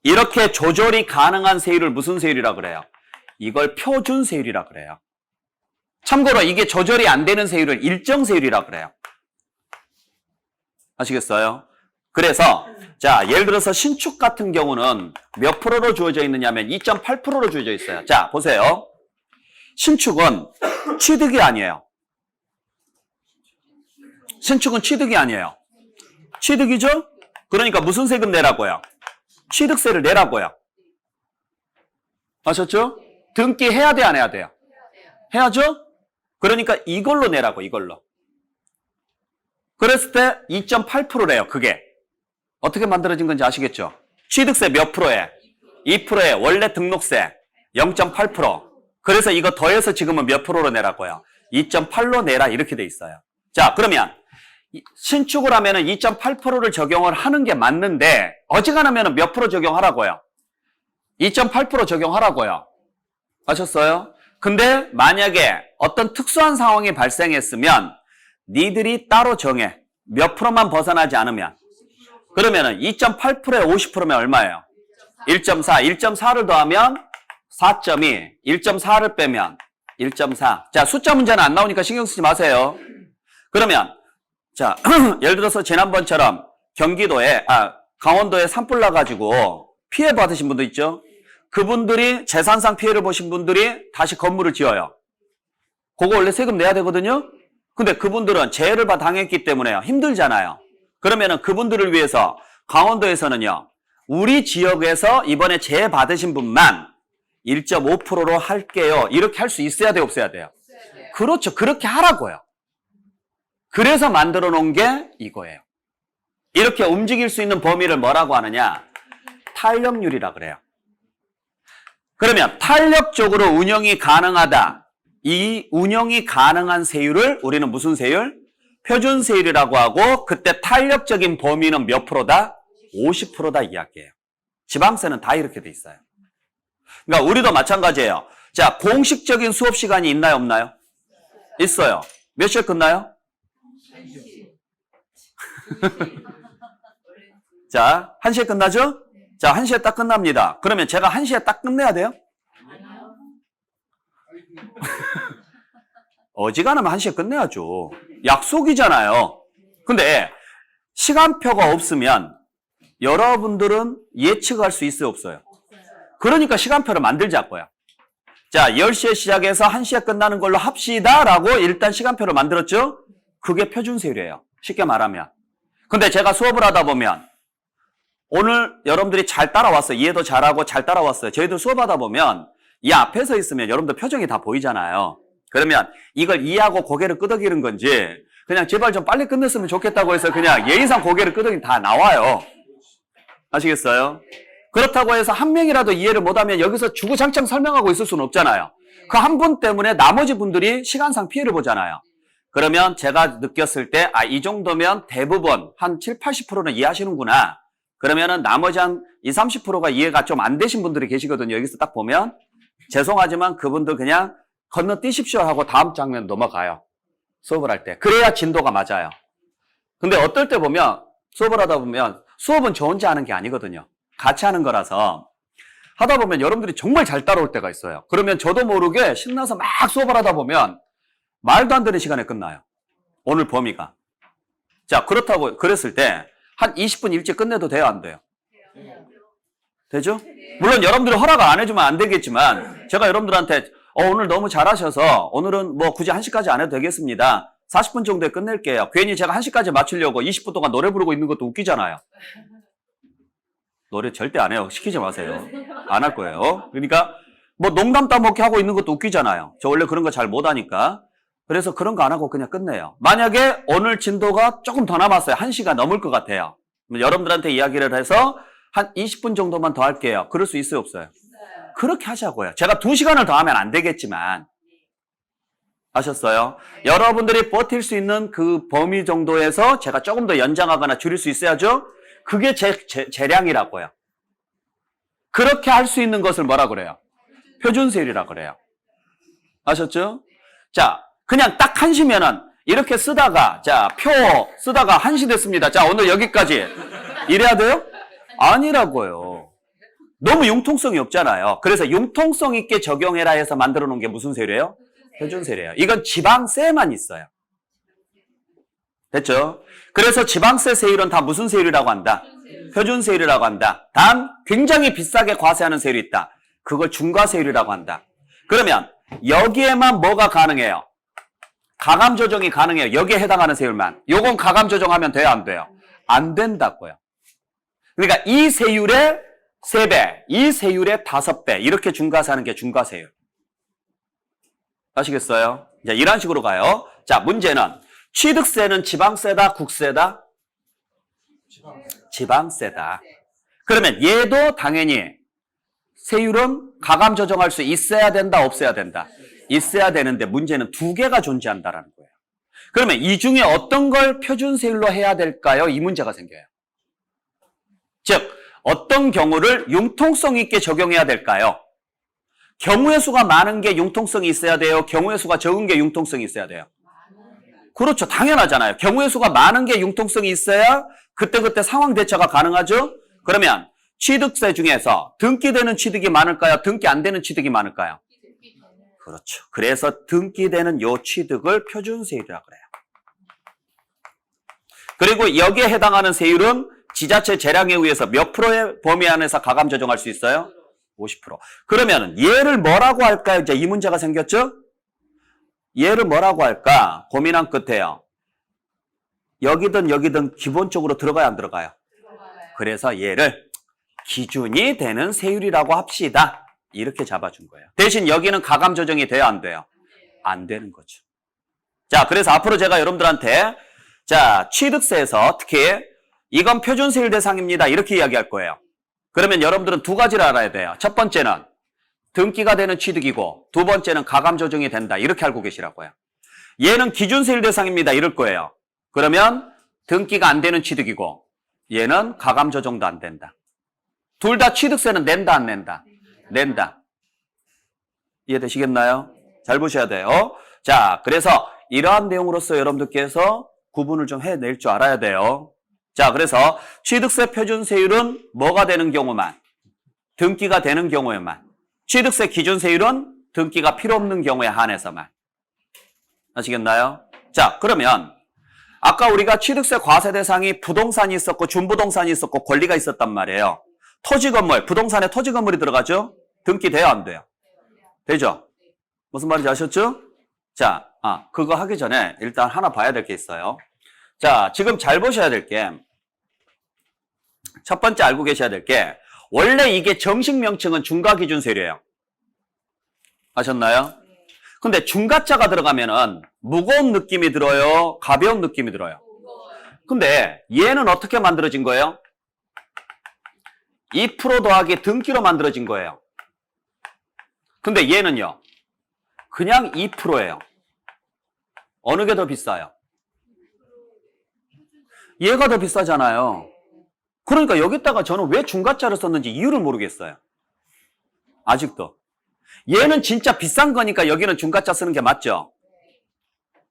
이렇게 조절이 가능한 세율을 무슨 세율이라고 그래요? 이걸 표준세율이라고 그래요. 참고로 이게 조절이 안 되는 세율을 일정세율이라고 그래요. 아시겠어요? 그래서 자 예를 들어서 신축 같은 경우는 몇 프로로 주어져 있느냐면 2.8%로 주어져 있어요. 자 보세요. 신축은 취득이 아니에요. 신축은 취득이 아니에요. 취득이죠? 그러니까 무슨 세금 내라고요? 취득세를 내라고요. 아셨죠? 등기해야 돼, 안 해야 돼요? 해야죠? 그러니까 이걸로 내라고, 이걸로. 그랬을 때 2.8%래요, 그게. 어떻게 만들어진 건지 아시겠죠? 취득세 몇 프로에? 2%에 원래 등록세 0.8%. 그래서 이거 더해서 지금은 몇 프로로 내라고요? 2.8로 내라 이렇게 돼 있어요. 자, 그러면 신축을 하면은 2.8%를 적용을 하는 게 맞는데 어지간하면은 몇 프로 적용하라고요? 2.8% 적용하라고요. 아셨어요? 근데 만약에 어떤 특수한 상황이 발생했으면 니들이 따로 정해. 몇 프로만 벗어나지 않으면. 그러면은 2.8%에 50%면 얼마예요? 1.4. 1.4를 더하면 4.2. 1.4를 빼면 1.4. 자, 숫자 문제는 안 나오니까 신경 쓰지 마세요. 그러면 자, 예를 들어서 지난번처럼 강원도에 산불 나가지고 피해 받으신 분도 있죠? 그분들이 재산상 피해를 보신 분들이 다시 건물을 지어요. 그거 원래 세금 내야 되거든요? 근데 그분들은 재해를 당했기 때문에 힘들잖아요. 그러면은 그분들을 위해서 강원도에서는요, 우리 지역에서 이번에 재해 받으신 분만 1.5%로 할게요. 이렇게 할 수 있어야 돼요, 없어야 돼요? 그렇죠. 그렇게 하라고요. 그래서 만들어 놓은 게 이거예요. 이렇게 움직일 수 있는 범위를 뭐라고 하느냐? 탄력률이라 그래요. 그러면 탄력적으로 운영이 가능하다. 이 운영이 가능한 세율을 우리는 무슨 세율? 표준 세율이라고 하고 그때 탄력적인 범위는 몇 프로다? 50%다 이야기예요. 지방세는 다 이렇게 돼 있어요. 그러니까 우리도 마찬가지예요. 자, 공식적인 수업 시간이 있나요, 없나요? 있어요. 몇 시에 끝나요? 자, 1시에 끝나죠? 자, 1시에 딱 끝납니다. 그러면 제가 1시에 딱 끝내야 돼요? 어지간하면 1시에 끝내야죠. 약속이잖아요. 근데 시간표가 없으면 여러분들은 예측할 수 있어요, 없어요? 그러니까 시간표를 만들자고요. 자, 10시에 시작해서 1시에 끝나는 걸로 합시다 라고 일단 시간표를 만들었죠? 그게 표준세율이에요. 쉽게 말하면. 근데 제가 수업을 하다 보면 오늘 여러분들이 잘 따라왔어요. 이해도 잘하고 잘 따라왔어요. 저희들 수업하다 보면 이 앞에 서 있으면 여러분들 표정이 다 보이잖아요. 그러면 이걸 이해하고 고개를 끄덕이는 건지 그냥 제발 좀 빨리 끝냈으면 좋겠다고 해서 그냥 예의상 고개를 끄덕이면 다 나와요. 아시겠어요? 그렇다고 해서 한 명이라도 이해를 못하면 여기서 주구장창 설명하고 있을 수는 없잖아요. 그 한 분 때문에 나머지 분들이 시간상 피해를 보잖아요. 그러면 제가 느꼈을 때 이 정도면 대부분 한 7, 80%는 이해하시는구나. 그러면은 나머지 한 20, 30%가 이해가 좀 안 되신 분들이 계시거든요. 여기서 딱 보면 죄송하지만 그분들 그냥 건너뛰십시오 하고 다음 장면 넘어가요. 수업을 할 때. 그래야 진도가 맞아요. 근데 어떨 때 보면 수업을 하다 보면 수업은 저 혼자 하는 게 아니거든요. 같이 하는 거라서 하다 보면 여러분들이 정말 잘 따라올 때가 있어요. 그러면 저도 모르게 신나서 막 수업을 하다 보면 말도 안 되는 시간에 끝나요. 오늘 범위가. 자, 그렇다고 그랬을 때 한 20분 일찍 끝내도 돼요, 안 돼요? 되죠? 물론 여러분들이 허락을 안 해주면 안 되겠지만 제가 여러분들한테 오늘 너무 잘하셔서 오늘은 뭐 굳이 1시까지 안 해도 되겠습니다. 40분 정도에 끝낼게요. 괜히 제가 1시까지 맞추려고 20분 동안 노래 부르고 있는 것도 웃기잖아요. 노래 절대 안 해요. 시키지 마세요. 안 할 거예요. 그러니까 뭐 농담 따먹기 하고 있는 것도 웃기잖아요. 저 원래 그런 거 잘 못하니까. 그래서 그런 거 안 하고 그냥 끝내요. 만약에 오늘 진도가 조금 더 남았어요. 1시가 넘을 것 같아요. 여러분들한테 이야기를 해서 한 20분 정도만 더 할게요. 그럴 수 있어요, 없어요? 그렇게 하자고요. 제가 2시간을 더 하면 안 되겠지만. 아셨어요? 여러분들이 버틸 수 있는 그 범위 정도에서 제가 조금 더 연장하거나 줄일 수 있어야죠? 그게 재량이라고요. 그렇게 할 수 있는 것을 뭐라 그래요? 표준세율이라고 그래요. 아셨죠? 자, 그냥 딱 1시면은 이렇게 쓰다가 자, 표 쓰다가 1시 됐습니다. 자, 오늘 여기까지. 이래야 돼요? 아니라고요. 너무 융통성이 없잖아요. 그래서 융통성 있게 적용해라 해서 만들어 놓은 게 무슨 세율이에요? 표준세율이에요. 이건 지방세만 있어요. 됐죠? 그래서 지방세 세율은 다 무슨 세율이라고 한다? 표준세율이라고 한다. 단 굉장히 비싸게 과세하는 세율이 있다. 그걸 중과세율이라고 한다. 그러면 여기에만 뭐가 가능해요? 가감 조정이 가능해요. 여기에 해당하는 세율만. 요건 가감 조정하면 돼요, 안 돼요? 안 된다고요. 그러니까 이 세율의 3배, 이 세율의 5배 이렇게 중과세하는 게 중과세율. 아시겠어요? 자, 이런 식으로 가요. 자, 문제는 취득세는 지방세다, 국세다? 지방세다. 그러면 얘도 당연히 세율은 가감 조정할 수 있어야 된다, 없어야 된다? 있어야 되는데 문제는 2개가 존재한다라는 거예요. 그러면 이 중에 어떤 걸 표준세율로 해야 될까요? 이 문제가 생겨요. 즉, 어떤 경우를 융통성 있게 적용해야 될까요? 경우의 수가 많은 게 융통성이 있어야 돼요? 경우의 수가 적은 게 융통성이 있어야 돼요? 그렇죠. 당연하잖아요. 경우의 수가 많은 게 융통성이 있어야 그때그때 상황 대처가 가능하죠? 그러면 취득세 중에서 등기되는 취득이 많을까요? 등기 안 되는 취득이 많을까요? 그렇죠. 그래서 등기되는 요 취득을 표준세율이라고 그래요. 그리고 여기에 해당하는 세율은 지자체 재량에 의해서 몇 프로의 범위 안에서 가감 조정할 수 있어요? 50%. 그러면 얘를 뭐라고 할까요? 이제 이 문제가 생겼죠? 얘를 뭐라고 할까? 고민한 끝에요. 여기든 여기든 기본적으로 들어가야 안 들어가요? 그래서 얘를 기준이 되는 세율이라고 합시다. 이렇게 잡아준 거예요. 대신 여기는 가감 조정이 돼요, 안 돼요? 안 되는 거죠. 자, 그래서 앞으로 제가 여러분들한테 자, 취득세에서 특히 이건 표준세율 대상입니다. 이렇게 이야기할 거예요. 그러면 여러분들은 2가지를 알아야 돼요. 첫 번째는 등기가 되는 취득이고 두 번째는 가감 조정이 된다. 이렇게 알고 계시라고요. 얘는 기준세율 대상입니다. 이럴 거예요. 그러면 등기가 안 되는 취득이고 얘는 가감 조정도 안 된다. 둘 다 취득세는 낸다 안 낸다? 낸다. 이해되시겠나요? 잘 보셔야 돼요. 자, 그래서 이러한 내용으로서 여러분들께서 구분을 좀 해낼 줄 알아야 돼요. 자, 그래서 취득세 표준세율은 뭐가 되는 경우만, 등기가 되는 경우에만, 취득세 기준세율은 등기가 필요 없는 경우에 한해서만. 아시겠나요? 자, 그러면 아까 우리가 취득세 과세 대상이 부동산이 있었고 준부동산이 있었고 권리가 있었단 말이에요. 토지 건물, 부동산에 토지 건물이 들어가죠? 등기 돼요, 안 돼요? 되죠? 무슨 말인지 아셨죠? 자, 그거 하기 전에 일단 하나 봐야 될 게 있어요. 자, 지금 잘 보셔야 될 게, 첫 번째 알고 계셔야 될 게, 원래 이게 정식 명칭은 중과기준세율이에요. 아셨나요? 근데 중과자가 들어가면은 무거운 느낌이 들어요? 가벼운 느낌이 들어요? 근데 얘는 어떻게 만들어진 거예요? 2% 더하기 등기로 만들어진 거예요. 근데 얘는요, 그냥 2%예요. 어느 게 더 비싸요? 얘가 더 비싸잖아요. 그러니까 여기다가 저는 왜 중과자를 썼는지 이유를 모르겠어요. 아직도. 얘는 진짜 비싼 거니까 여기는 중과자 쓰는 게 맞죠?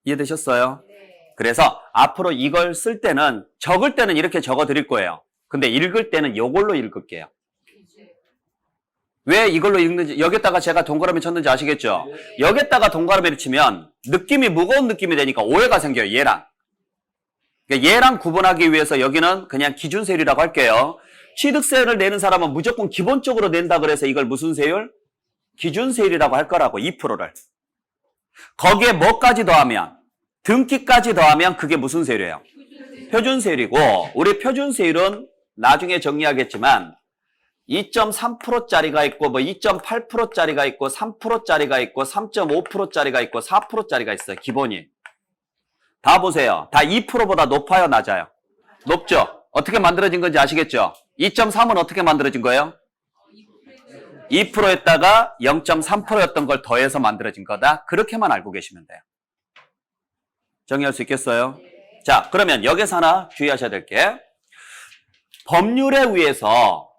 이해되셨어요? 그래서 앞으로 이걸 쓸 때는, 적을 때는 이렇게 적어 드릴 거예요. 근데 읽을 때는 이걸로 읽을게요. 왜 이걸로 읽는지, 여기다가 제가 동그라미 쳤는지 아시겠죠? 여기다가 동그라미를 치면 느낌이 무거운 느낌이 되니까 오해가 생겨요, 얘랑. 그러니까 얘랑 구분하기 위해서 여기는 그냥 기준세율이라고 할게요. 취득세를 내는 사람은 무조건 기본적으로 낸다 그래서 이걸 무슨 세율? 기준세율이라고 할 거라고, 2%를. 거기에 뭐까지 더하면? 등기까지 더하면 그게 무슨 세율이에요? 표준세율이고, 우리 표준세율은 나중에 정리하겠지만 2.3%짜리가 있고 뭐 2.8%짜리가 있고 3%짜리가 있고 3.5%짜리가 있고 4%짜리가 있어요. 기본이. 다 보세요. 다 2%보다 높아요, 낮아요? 높죠? 어떻게 만들어진 건지 아시겠죠? 2.3은 어떻게 만들어진 거예요? 2%였다가 0.3%였던 걸 더해서 만들어진 거다. 그렇게만 알고 계시면 돼요. 정리할 수 있겠어요? 자, 그러면 여기서 하나 주의하셔야 될 게, 법률에 의해서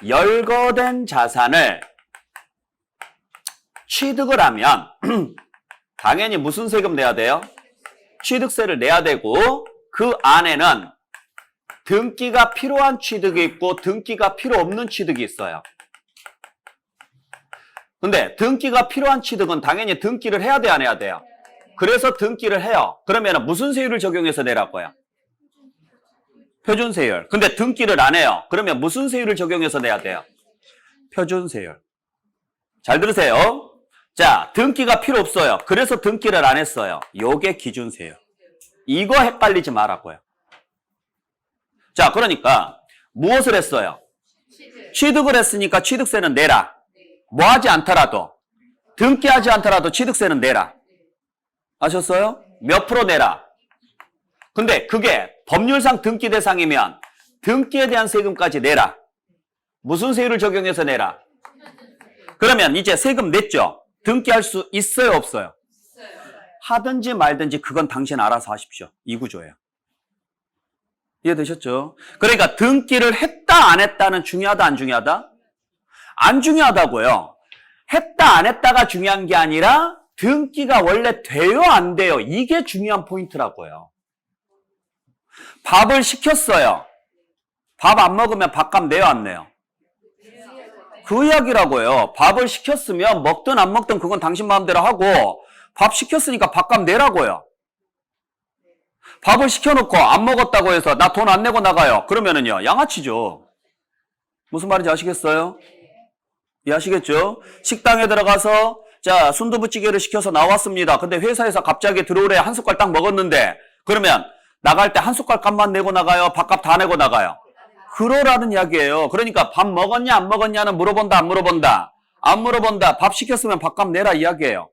열거된 자산을 취득을 하면 당연히 무슨 세금 내야 돼요? 취득세를 내야 되고, 그 안에는 등기가 필요한 취득이 있고 등기가 필요 없는 취득이 있어요. 근데 등기가 필요한 취득은 당연히 등기를 해야 돼, 안 해야 돼요? 그래서 등기를 해요. 그러면 무슨 세율을 적용해서 내라고요? 표준세율. 근데 등기를 안 해요. 그러면 무슨 세율을 적용해서 내야 돼요? 표준세율. 잘 들으세요. 자, 등기가 필요 없어요. 그래서 등기를 안 했어요. 요게 기준세율. 이거 헷갈리지 말라고요. 자, 그러니까 무엇을 했어요? 취득을 했으니까 취득세는 내라. 뭐 하지 않더라도, 등기하지 않더라도 취득세는 내라. 아셨어요? 몇 프로 내라. 근데 그게 법률상 등기 대상이면 등기에 대한 세금까지 내라. 무슨 세율을 적용해서 내라? 그러면 이제 세금 냈죠? 등기할 수 있어요, 없어요? 하든지 말든지 그건 당신 알아서 하십시오. 이 구조예요. 이해되셨죠? 그러니까 등기를 했다 안 했다는 중요하다 안 중요하다? 안 중요하다고요. 했다 안 했다가 중요한 게 아니라 등기가 원래 돼요 안 돼요? 이게 중요한 포인트라고요. 밥을 시켰어요. 밥 안 먹으면 밥값 내요 안 내요? 그 이야기라고요. 밥을 시켰으면 먹든 안 먹든 그건 당신 마음대로 하고, 밥 시켰으니까 밥값 내라고요. 밥을 시켜놓고 안 먹었다고 해서 나 돈 안 내고 나가요. 그러면은요, 양아치죠. 무슨 말인지 아시겠어요? 이해하시겠죠? 식당에 들어가서 자, 순두부찌개를 시켜서 나왔습니다. 근데 회사에서 갑자기 들어오래 한 숟갈 딱 먹었는데, 그러면 나갈 때 한 숟갈 값만 내고 나가요? 밥값 다 내고 나가요? 그러라는 이야기예요. 그러니까 밥 먹었냐 안 먹었냐는 물어본다 안 물어본다? 안 물어본다. 밥 시켰으면 밥값 내라 이야기예요.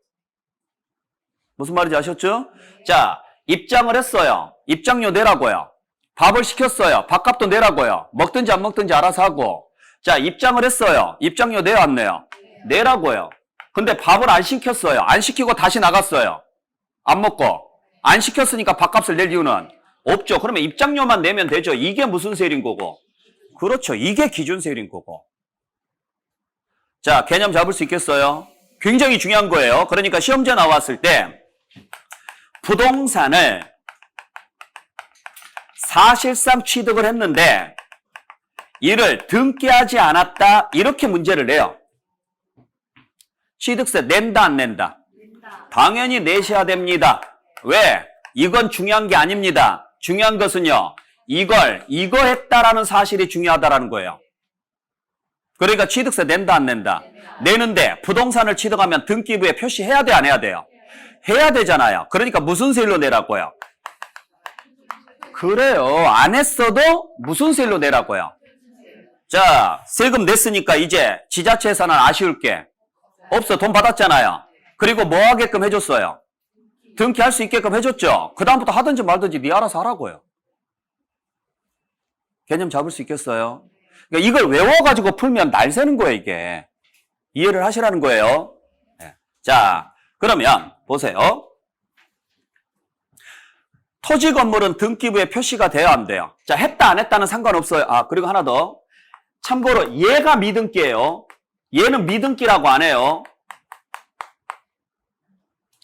무슨 말인지 아셨죠? 자, 입장을 했어요. 입장료 내라고요. 밥을 시켰어요. 밥값도 내라고요. 먹든지 안 먹든지 알아서 하고. 자, 입장을 했어요. 입장료 내요 안 내요? 내라고요. 근데 밥을 안 시켰어요. 안 시키고 다시 나갔어요. 안 먹고. 안 시켰으니까 밥값을 낼 이유는 없죠. 그러면 입장료만 내면 되죠. 이게 무슨 세율인 거고. 그렇죠. 이게 기준 세율인 거고. 자, 개념 잡을 수 있겠어요? 굉장히 중요한 거예요. 그러니까 시험제 나왔을 때 부동산을 사실상 취득을 했는데 이를 등기하지 않았다 이렇게 문제를 내요. 취득세 낸다 안 낸다? 당연히 내셔야 됩니다. 왜? 이건 중요한 게 아닙니다. 중요한 것은요. 이거 했다라는 사실이 중요하다라는 거예요. 그러니까 취득세 낸다 안 낸다? 내는데 부동산을 취득하면 등기부에 표시해야 돼 안 해야 돼요? 해야 되잖아요. 그러니까 무슨 세율로 내라고요? 그래요. 안 했어도 무슨 세율로 내라고요? 자, 세금 냈으니까 이제 지자체에서는 아쉬울 게 없어. 돈 받았잖아요. 그리고 뭐 하게끔 해줬어요? 등기할 수 있게끔 해줬죠. 그 다음부터 하든지 말든지 네 알아서 하라고요. 개념 잡을 수 있겠어요? 그러니까 이걸 외워가지고 풀면 날 새는 거예요, 이게. 이해를 하시라는 거예요. 네. 자, 그러면 보세요. 토지 건물은 등기부에 표시가 돼야 안 돼요. 자, 했다 안 했다는 상관없어요. 아, 그리고 하나 더. 참고로 얘가 미등기예요. 얘는 미등기라고 안 해요.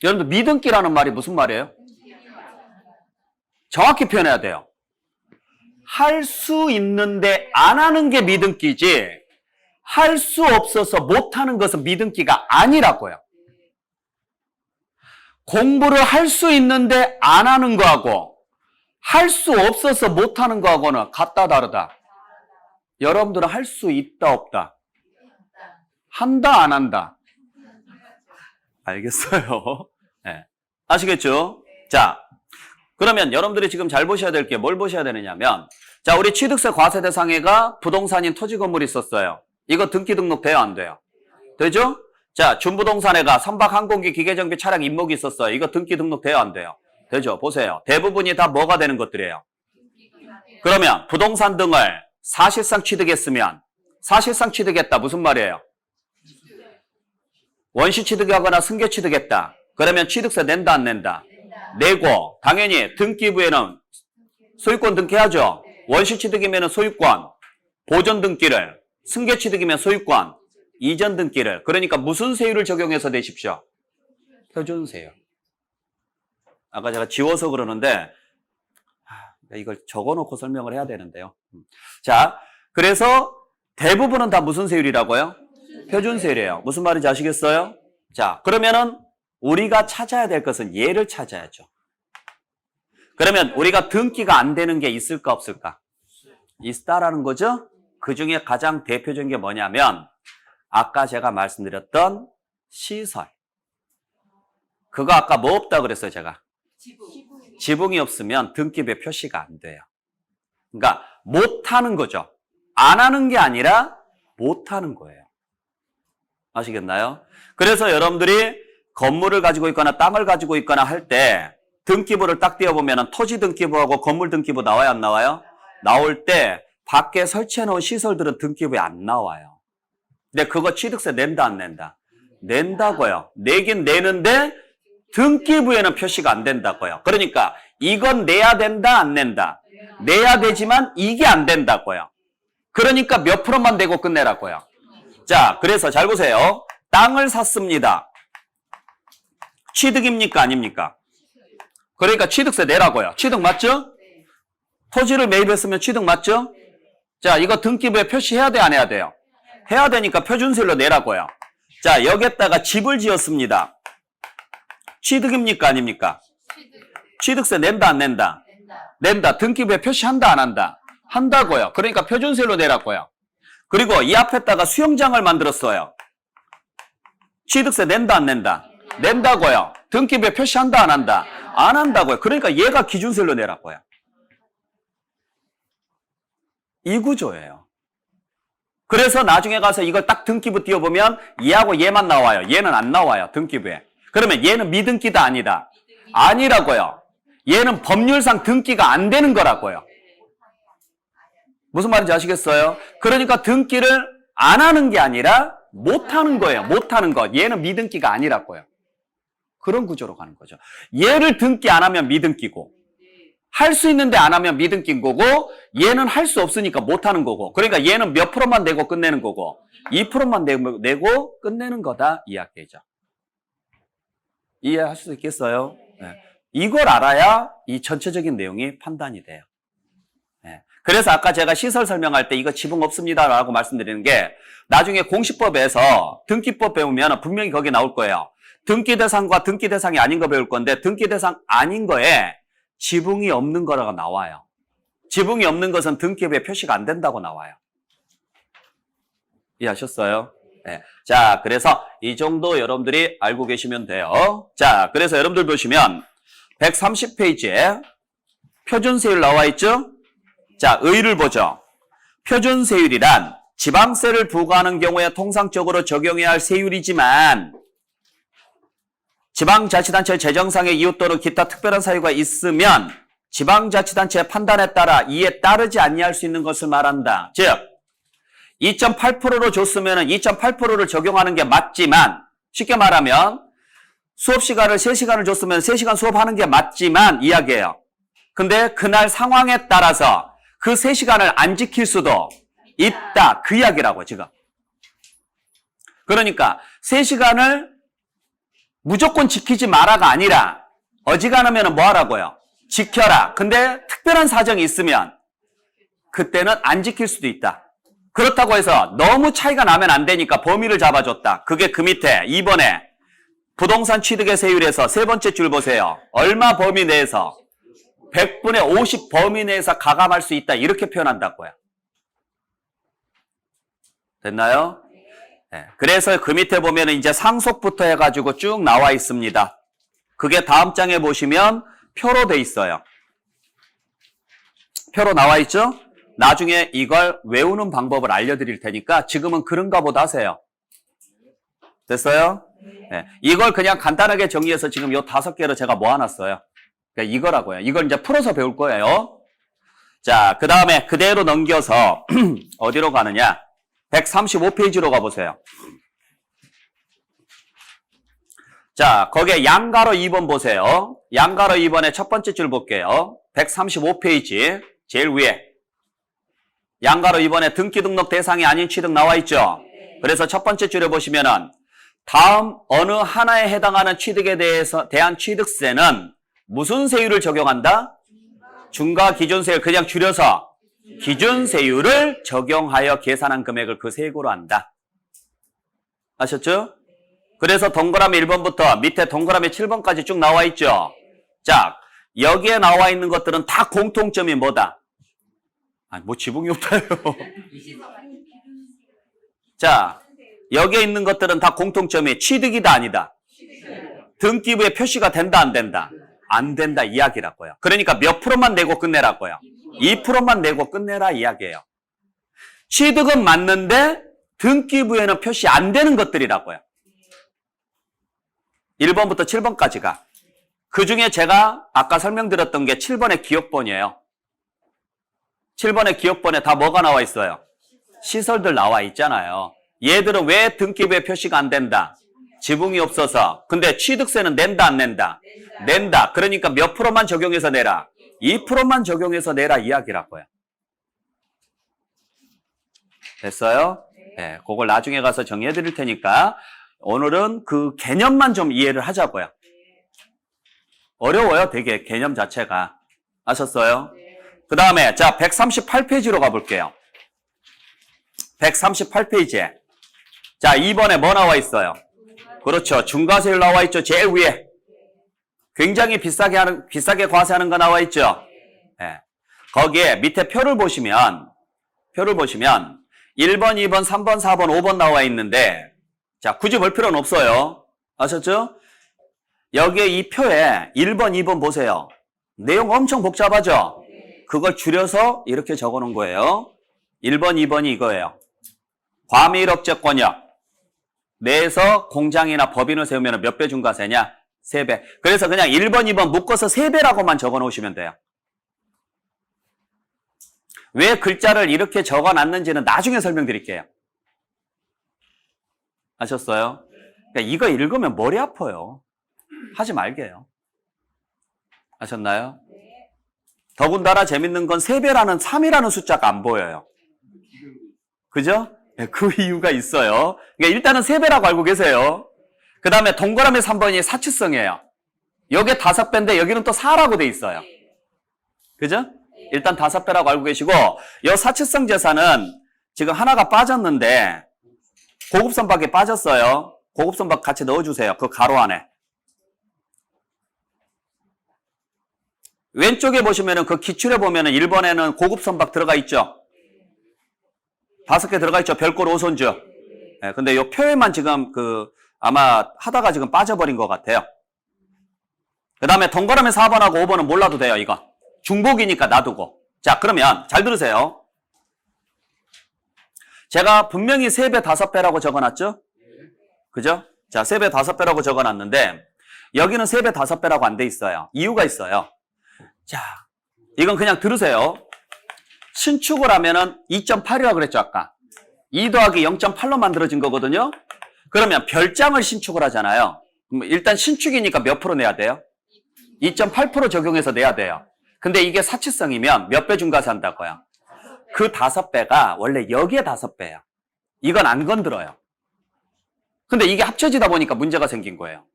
여러분들 미등기라는 말이 무슨 말이에요? 정확히 표현해야 돼요. 할 수 있는데 안 하는 게 미등기지 할 수 없어서 못하는 것은 미등기가 아니라고요. 공부를 할 수 있는데 안 하는 거하고 할 수 없어서 못하는 거하고는 같다 다르다. 여러분들은 할 수 있다 없다? 한다 안 한다? 알겠어요. 네. 아시겠죠? 자, 그러면 여러분들이 지금 잘 보셔야 될 게 뭘 보셔야 되느냐면 자, 우리 취득세 과세대 상해가 부동산인 토지 건물이 있었어요. 이거 등기 등록 돼요 안 돼요? 되죠? 자, 준부동산에가 선박 항공기 기계정비 차량 임목이 있었어요. 이거 등기 등록 돼요 안 돼요? 되죠? 보세요. 대부분이 다 뭐가 되는 것들이에요? 그러면 부동산 등을 사실상 취득했으면 사실상 취득했다 무슨 말이에요? 원시 취득하거나 승계 취득했다. 그러면 취득세 낸다 안 낸다? 내고 당연히 등기부에는 소유권 등기하죠. 원시 취득이면 소유권, 보존 등기를, 승계 취득이면 소유권, 이전 등기를. 그러니까 무슨 세율을 적용해서 내십시오? 표준세율. 아까 제가 지워서 그러는데 이걸 적어놓고 설명을 해야 되는데요. 자, 그래서 대부분은 다 무슨 세율이라고요? 표준세율이에요. 무슨 말인지 아시겠어요? 자, 그러면은 우리가 찾아야 될 것은 얘를 찾아야죠. 그러면 우리가 등기가 안 되는 게 있을까 없을까? 있다라는 거죠. 그 중에 가장 대표적인 게 뭐냐면 아까 제가 말씀드렸던 시설. 그거 아까 뭐 없다 그랬어요 제가? 지붕이 없으면 등기부에 표시가 안 돼요. 그러니까 못하는 거죠. 안 하는 게 아니라 못하는 거예요. 아시겠나요? 그래서 여러분들이 건물을 가지고 있거나 땅을 가지고 있거나 할 때 등기부를 딱 띄워보면 토지 등기부하고 건물 등기부 나와요 안 나와요? 나올 때 밖에 설치해 놓은 시설들은 등기부에 안 나와요. 근데 그거 취득세 낸다 안 낸다? 낸다고요. 내긴 내는데 등기부에는 표시가 안 된다고요. 그러니까 이건 내야 된다 안 낸다? 내야 되지만 이게 안 된다고요. 그러니까 몇 프로만 내고 끝내라고요. 자, 그래서 잘 보세요. 땅을 샀습니다. 취득입니까 아닙니까? 그러니까 취득세 내라고요. 취득 맞죠? 토지를 매입했으면 취득 맞죠? 자, 이거 등기부에 표시해야 돼 안 해야 돼요? 해야 되니까 표준세율로 내라고요. 자, 여기에다가 집을 지었습니다. 취득입니까 아닙니까? 취득세 낸다 안 낸다? 낸다. 등기부에 표시한다 안 한다? 한다고요. 그러니까 표준세율로 내라고요. 그리고 이 앞에다가 수영장을 만들었어요. 취득세 낸다 안 낸다? 낸다고요. 등기부에 표시한다 안 한다? 안 한다고요. 그러니까 얘가 기준세율로 내라고요. 이 구조예요. 그래서 나중에 가서 이걸 딱 등기부 띄워보면 얘하고 얘만 나와요. 얘는 안 나와요. 등기부에. 그러면 얘는 미등기다 아니다? 아니라고요. 얘는 법률상 등기가 안 되는 거라고요. 무슨 말인지 아시겠어요? 그러니까 등기를 안 하는 게 아니라 못하는 거예요. 못하는 것. 얘는 미등기가 아니라고요. 그런 구조로 가는 거죠. 얘를 등기 안 하면 미등기고, 할 수 있는데 안 하면 미등기인 거고, 얘는 할 수 없으니까 못하는 거고, 그러니까 얘는 몇 프로만 내고 끝내는 거고, 2%만 내고 끝내는 거다 이야기죠. 이해할 수 있겠어요? 네. 이걸 알아야 이 전체적인 내용이 판단이 돼요. 네. 그래서 아까 제가 시설 설명할 때 이거 지붕 없습니다라고 말씀드리는 게, 나중에 공시법에서 등기법 배우면 분명히 거기 나올 거예요. 등기 대상과 등기 대상이 아닌 거 배울 건데, 등기 대상 아닌 거에 지붕이 없는 거라고 나와요. 지붕이 없는 것은 등기부에 표시가 안 된다고 나와요. 이해하셨어요? 네. 자, 그래서 이 정도 여러분들이 알고 계시면 돼요. 자, 그래서 여러분들 보시면 130페이지에 표준세율 나와 있죠? 자, 의를 보죠. 표준세율이란 지방세를 부과하는 경우에 통상적으로 적용해야 할 세율이지만 지방자치단체 재정상의 이유 또는 기타 특별한 사유가 있으면 지방자치단체의 판단에 따라 이에 따르지 아니할 수 있는 것을 말한다. 즉 2.8%로 줬으면 2.8%를 적용하는 게 맞지만, 쉽게 말하면 수업시간을 3시간을 줬으면 3시간 수업하는 게 맞지만 이야기예요. 근데 그날 상황에 따라서 그 3시간을 안 지킬 수도 있다. 그 이야기라고 지금. 그러니까 3시간을 무조건 지키지 마라가 아니라 어지간하면 뭐 하라고요? 지켜라. 근데 특별한 사정이 있으면 그때는 안 지킬 수도 있다. 그렇다고 해서 너무 차이가 나면 안 되니까 범위를 잡아줬다. 그게 그 밑에 2번에 부동산 취득의 세율에서 세 번째 줄 보세요. 얼마 범위 내에서 100분의 50 범위 내에서 가감할 수 있다. 이렇게 표현한다고요. 됐나요? 네. 그래서 그 밑에 보면 이제 상속부터 해가지고 쭉 나와 있습니다. 그게 다음 장에 보시면 표로 돼 있어요. 표로 나와 있죠? 나중에 이걸 외우는 방법을 알려드릴 테니까 지금은 그런가 보다 하세요. 됐어요? 네. 이걸 그냥 간단하게 정리해서 지금 요 5개로 제가 모아놨어요. 그러니까 이거라고요. 이걸 이제 풀어서 배울 거예요. 자, 그 다음에 그대로 넘겨서 어디로 가느냐? 135페이지로 가보세요. 자, 거기에 양가로 2번 보세요. 양가로 2번의 첫 번째 줄 볼게요. 135페이지 제일 위에. 양가로 2번에 등기 등록 대상이 아닌 취득 나와 있죠. 그래서 첫 번째 줄에 보시면은 다음 어느 하나에 해당하는 취득에 대한 취득세는 무슨 세율을 적용한다? 중과 기준세율, 그냥 줄여서 기준세율을 적용하여 계산한 금액을 그 세액으로 한다. 아셨죠? 그래서 동그라미 1번부터 밑에 동그라미 7번까지 쭉 나와 있죠. 자, 여기에 나와 있는 것들은 다 공통점이 뭐다? 아니, 뭐 지붕이 없다요. 자, 여기에 있는 것들은 다 공통점이 취득이다 아니다? 등기부에 표시가 된다 안 된다? 안 된다 이야기라고요. 그러니까 몇 프로만 내고 끝내라고요. 2%만 내고 끝내라 이야기예요. 취득은 맞는데 등기부에는 표시 안 되는 것들이라고요. 1번부터 7번까지가. 그중에 제가 아까 설명드렸던 게 7번의 기억번이에요. 7번의 기억번에 다 뭐가 나와 있어요? 시설들 나와 있잖아요. 얘들은 왜 등기부에 표시가 안 된다? 지붕이 없어서. 근데 취득세는 낸다 안 낸다? 낸다. 그러니까 몇 프로만 적용해서 내라? 2%만 적용해서 내라 이야기라고요. 됐어요? 네, 그걸 나중에 가서 정리해 드릴 테니까 오늘은 그 개념만 좀 이해를 하자고요. 어려워요, 되게 개념 자체가. 아셨어요? 그 다음에 자 138페이지로 가볼게요. 138페이지에 자 2번에 뭐 나와 있어요? 그렇죠. 중과세율 나와 있죠. 제일 위에. 굉장히 비싸게 과세하는 거 나와 있죠. 네. 거기에 밑에 표를 보시면 1번, 2번, 3번, 4번, 5번 나와 있는데 자 굳이 볼 필요는 없어요. 아셨죠? 여기에 이 표에 1번, 2번 보세요. 내용 엄청 복잡하죠? 그걸 줄여서 이렇게 적어 놓은 거예요. 1번, 2번이 이거예요. 과밀억제권역 내에서 공장이나 법인을 세우면 몇 배 중과세냐? 3배. 그래서 그냥 1번, 2번 묶어서 3배라고만 적어 놓으시면 돼요. 왜 글자를 이렇게 적어 놨는지는 나중에 설명드릴게요. 아셨어요? 그러니까 이거 읽으면 머리 아파요. 하지 말게요. 아셨나요? 더군다나 재밌는 건 3배라는 3이라는 숫자가 안 보여요. 그죠? 네, 그 이유가 있어요. 그러니까 일단은 3배라고 알고 계세요. 그 다음에 동그라미 3번이 사치성이에요. 여기에 5배인데 여기는 또 4라고 돼 있어요. 그죠? 일단 5배라고 알고 계시고, 이 사치성 재산은 지금 하나가 빠졌는데 고급선박에 빠졌어요. 고급선박 같이 넣어주세요. 그 가로 안에. 왼쪽에 보시면은 그 기출에 보면은 1번에는 고급선박 들어가 있죠. 5개 들어가 있죠. 별골 5손주. 네, 근데 요 표에만 지금 아마 하다가 지금 빠져버린 것 같아요. 그 다음에 동그라미 4번하고 5번은 몰라도 돼요, 이거. 중복이니까 놔두고. 자, 그러면 잘 들으세요. 제가 분명히 3배, 5배라고 적어놨죠? 그죠? 자, 3배, 5배라고 적어놨는데, 여기는 3배, 5배라고 안 돼 있어요. 이유가 있어요. 자, 이건 그냥 들으세요. 신축을 하면은 2.8이라고 그랬죠, 아까. 2 더하기 0.8로 만들어진 거거든요. 그러면 별장을 신축을 하잖아요. 일단 신축이니까 몇 프로 내야 돼요? 2.8% 적용해서 내야 돼요. 근데 이게 사치성이면 몇 배 중과세 한다고요? 그 5배가 원래 여기에 5배예요. 이건 안 건드려요. 근데 이게 합쳐지다 보니까 문제가 생긴 거예요.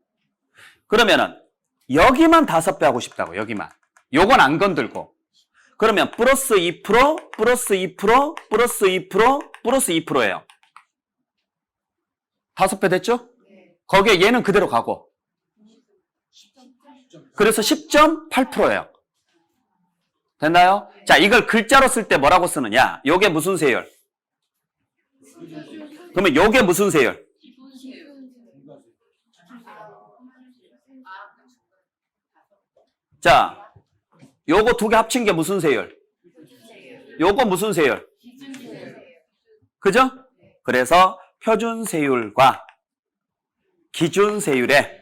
그러면은 여기만 5배 하고 싶다고, 여기만. 요건 안 건들고. 그러면 플러스 2%, 플러스 2%, 플러스 2%, 플러스 2%예요. 5배 됐죠? 거기에 얘는 그대로 가고. 그래서 10.8%예요. 됐나요? 자, 이걸 글자로 쓸 때 뭐라고 쓰느냐? 요게 무슨 세율? 그러면 요게 무슨 세율? 자, 요거 2개 합친 게 무슨 세율? 요거 무슨 세율? 그죠? 그래서 표준세율과 기준세율의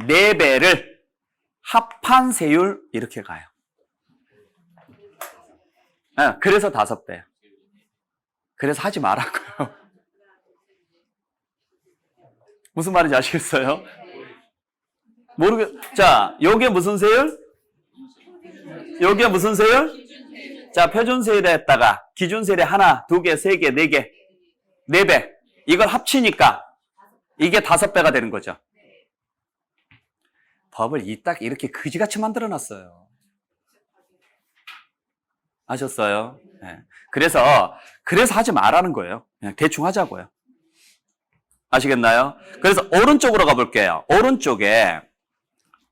4배를 합한 세율 이렇게 가요. 네, 그래서 5배. 그래서 하지 말라고요. 무슨 말인지 아시겠어요? 자, 요게 무슨 세율? 요게 무슨 세율? 자, 표준세율에다가 기준세율에 1, 2개, 3개, 4개, 4배. 이걸 합치니까 이게 5배가 되는 거죠. 법을 딱 이렇게 그지같이 만들어놨어요. 아셨어요? 네. 그래서 하지 말라는 거예요. 그냥 대충 하자고요. 아시겠나요? 그래서 오른쪽으로 가볼게요. 오른쪽에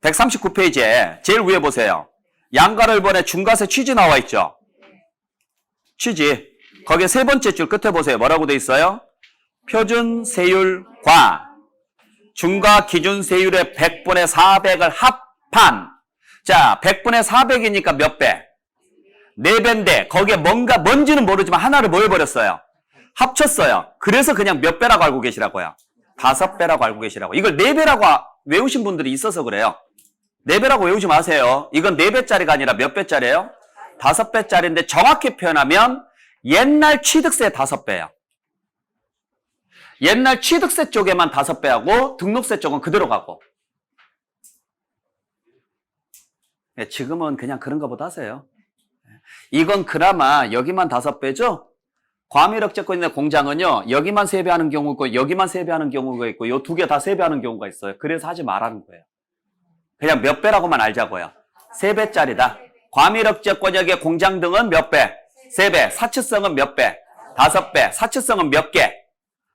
139페이지에 제일 위에 보세요. 양가를번에 중과세 취지 나와 있죠? 취지. 거기에 3번째 줄 끝에 보세요. 뭐라고 돼 있어요? 표준세율과 중과 기준세율의 100분의 400을 합한. 자, 100분의 400이니까 몇 배? 4배인데 거기에 뭔지는 모르지만 하나를 뭐 해버렸어요? 합쳤어요. 그래서 그냥 몇 배라고 알고 계시라고요? 5배라고 알고 계시라고. 이걸 4배라고 외우신 분들이 있어서 그래요. 4배라고 외우지 마세요. 이건 4배짜리가 아니라 몇 배짜리예요? 5배짜리인데 정확히 표현하면 옛날 취득세 5배예요. 옛날 취득세 쪽에만 5배하고 등록세 쪽은 그대로 가고. 지금은 그냥 그런 거보다 하세요. 이건 그나마 여기만 5배죠? 과밀억제권이나 공장은요, 여기만 3배 하는 경우가 있고, 여기만 3배 하는 경우가 있고, 요 2개 다 3배 하는 경우가 있어요. 그래서 하지 말라는 거예요. 그냥 몇 배라고만 알자고요. 3배짜리다. 과밀억제권역의 공장 등은 몇 배? 3배. 사치성은 몇 배? 5배. 사치성은 몇 개?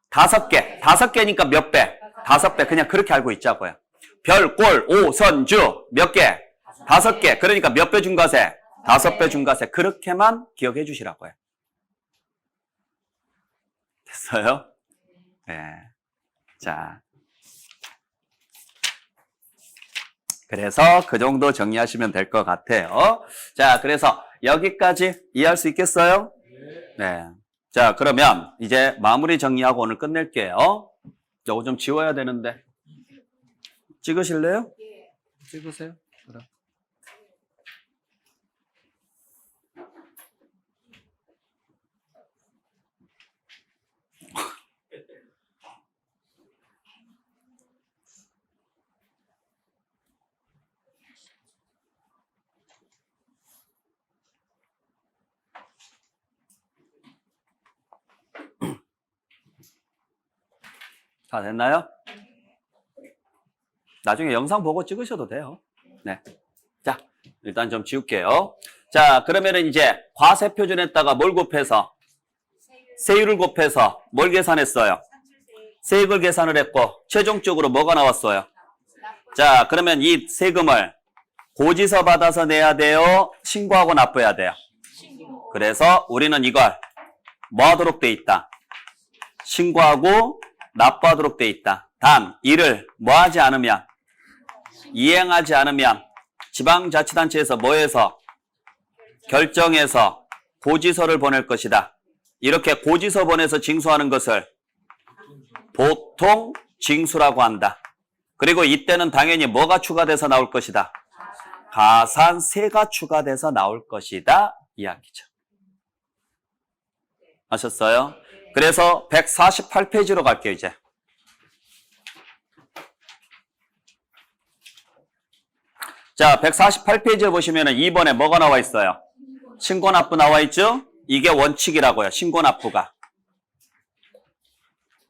5개. 5개니까 몇 배? 5배. 그냥 그렇게 알고 있자고요. 별, 골, 오, 선, 주. 몇 개? 5개. 그러니까 몇 배 중과세? 5배 중과세. 그렇게만 기억해 주시라고요. 됐어요? 네. 자. 그래서 그 정도 정리하시면 될 것 같아요. 자, 그래서 여기까지 이해할 수 있겠어요? 네. 자, 그러면 이제 마무리 정리하고 오늘 끝낼게요. 저거 좀 지워야 되는데. 찍으실래요? 찍으세요. 그럼. 다 됐나요? 나중에 영상 보고 찍으셔도 돼요. 네. 자, 일단 좀 지울게요. 자, 그러면은 이제 과세표준에다가 뭘 곱해서? 세율을 곱해서 뭘 계산했어요? 세액을 계산을 했고, 최종적으로 뭐가 나왔어요? 자, 그러면 이 세금을 고지서 받아서 내야 돼요? 신고하고 납부해야 돼요? 그래서 우리는 이걸 뭐 하도록 돼 있다? 신고하고 납부하도록 돼 있다. 단, 이를 뭐 하지 않으면? 이행하지 않으면 지방자치단체에서 뭐해서? 결정해서 고지서를 보낼 것이다. 이렇게 고지서 보내서 징수하는 것을 보통 징수라고 한다. 그리고 이때는 당연히 뭐가 추가돼서 나올 것이다? 가산세가 추가돼서 나올 것이다. 이야기죠. 아셨어요? 그래서 148페이지로 갈게요, 이제. 자, 148페이지에 보시면 2번에 뭐가 나와 있어요? 신고납부 나와 있죠? 이게 원칙이라고요. 신고납부가.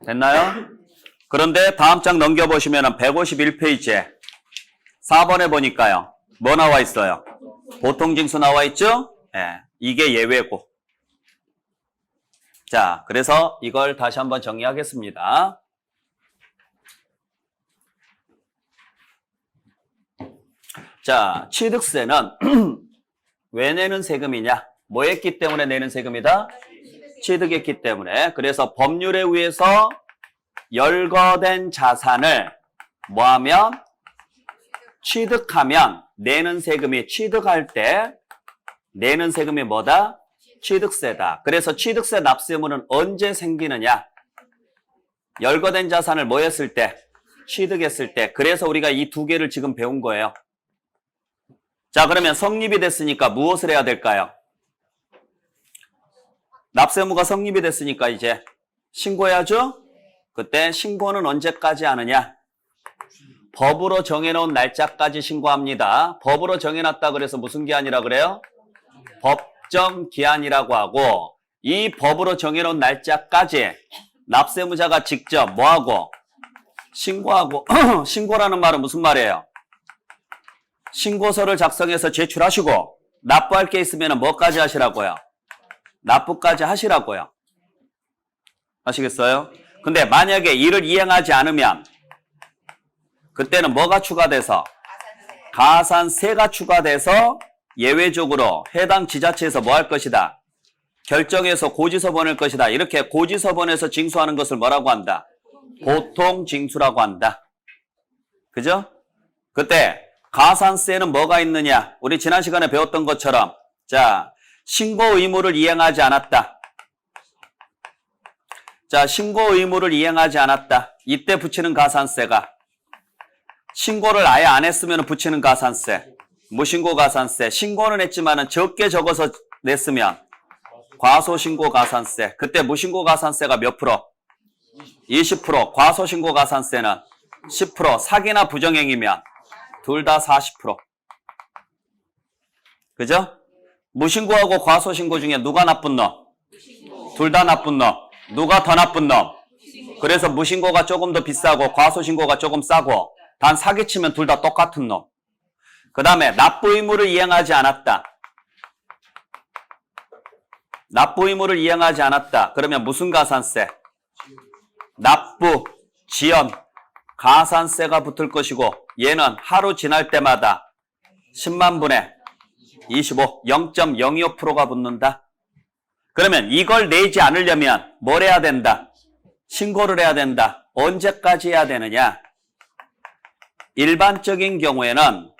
됐나요? 그런데 다음 장 넘겨보시면 151페이지에 4번에 보니까요. 뭐 나와 있어요? 보통징수 나와 있죠? 예, 이게 예외고. 자, 그래서 이걸 다시 한번 정리하겠습니다. 자, 취득세는 왜 내는 세금이냐? 뭐 했기 때문에 내는 세금이다? 취득했기 때문에. 그래서 법률에 의해서 열거된 자산을 뭐하면? 취득하면 내는 세금이 취득할 때 내는 세금이 뭐다? 취득세다. 그래서 취득세 납세의무는 언제 생기느냐? 열거된 자산을 뭐 했을 때? 취득했을 때. 그래서 우리가 이 두 개를 지금 배운 거예요. 자, 그러면 성립이 됐으니까 무엇을 해야 될까요? 납세의무가 성립이 됐으니까 이제 신고해야죠? 그때 신고는 언제까지 하느냐? 법으로 정해놓은 날짜까지 신고합니다. 법으로 정해놨다 그래서 무슨 기한이라 그래요? 법정 기한이라고 하고, 이 법으로 정해놓은 날짜까지 납세의무자가 직접 뭐하고? 신고하고. 신고라는 말은 무슨 말이에요? 신고서를 작성해서 제출하시고 납부할 게 있으면 뭐까지 하시라고요? 납부까지 하시라고요. 아시겠어요? 근데 만약에 이를 이행하지 않으면 그때는 뭐가 추가돼서? 가산세가 추가돼서 예외적으로 해당 지자체에서 뭐 할 것이다? 결정해서 고지서 보낼 것이다. 이렇게 고지서 보내서 징수하는 것을 뭐라고 한다? 보통 징수라고 한다. 그죠? 그때 가산세는 뭐가 있느냐? 우리 지난 시간에 배웠던 것처럼, 자, 신고 의무를 이행하지 않았다. 자, 신고 의무를 이행하지 않았다. 이때 붙이는 가산세가, 신고를 아예 안 했으면 붙이는 가산세, 무신고 가산세. 신고는 했지만은 적게 적어서 냈으면 과소신고 가산세. 그때 무신고 가산세가 몇 프로? 20%. 과소신고 가산세는 10%. 사기나 부정행위면 둘 다 40%. 그죠? 무신고하고 과소신고 중에 누가 나쁜 놈? 둘 다 나쁜 놈. 누가 더 나쁜 놈? 그래서 무신고가 조금 더 비싸고 과소신고가 조금 싸고, 단 사기치면 둘 다 똑같은 놈. 그 다음에 납부 의무를 이행하지 않았다. 납부 의무를 이행하지 않았다. 그러면 무슨 가산세? 납부, 지연, 가산세가 붙을 것이고, 얘는 하루 지날 때마다 10만 분의 25, 0.025%가 붙는다. 그러면 이걸 내지 않으려면 뭘 해야 된다? 신고를 해야 된다. 언제까지 해야 되느냐? 일반적인 경우에는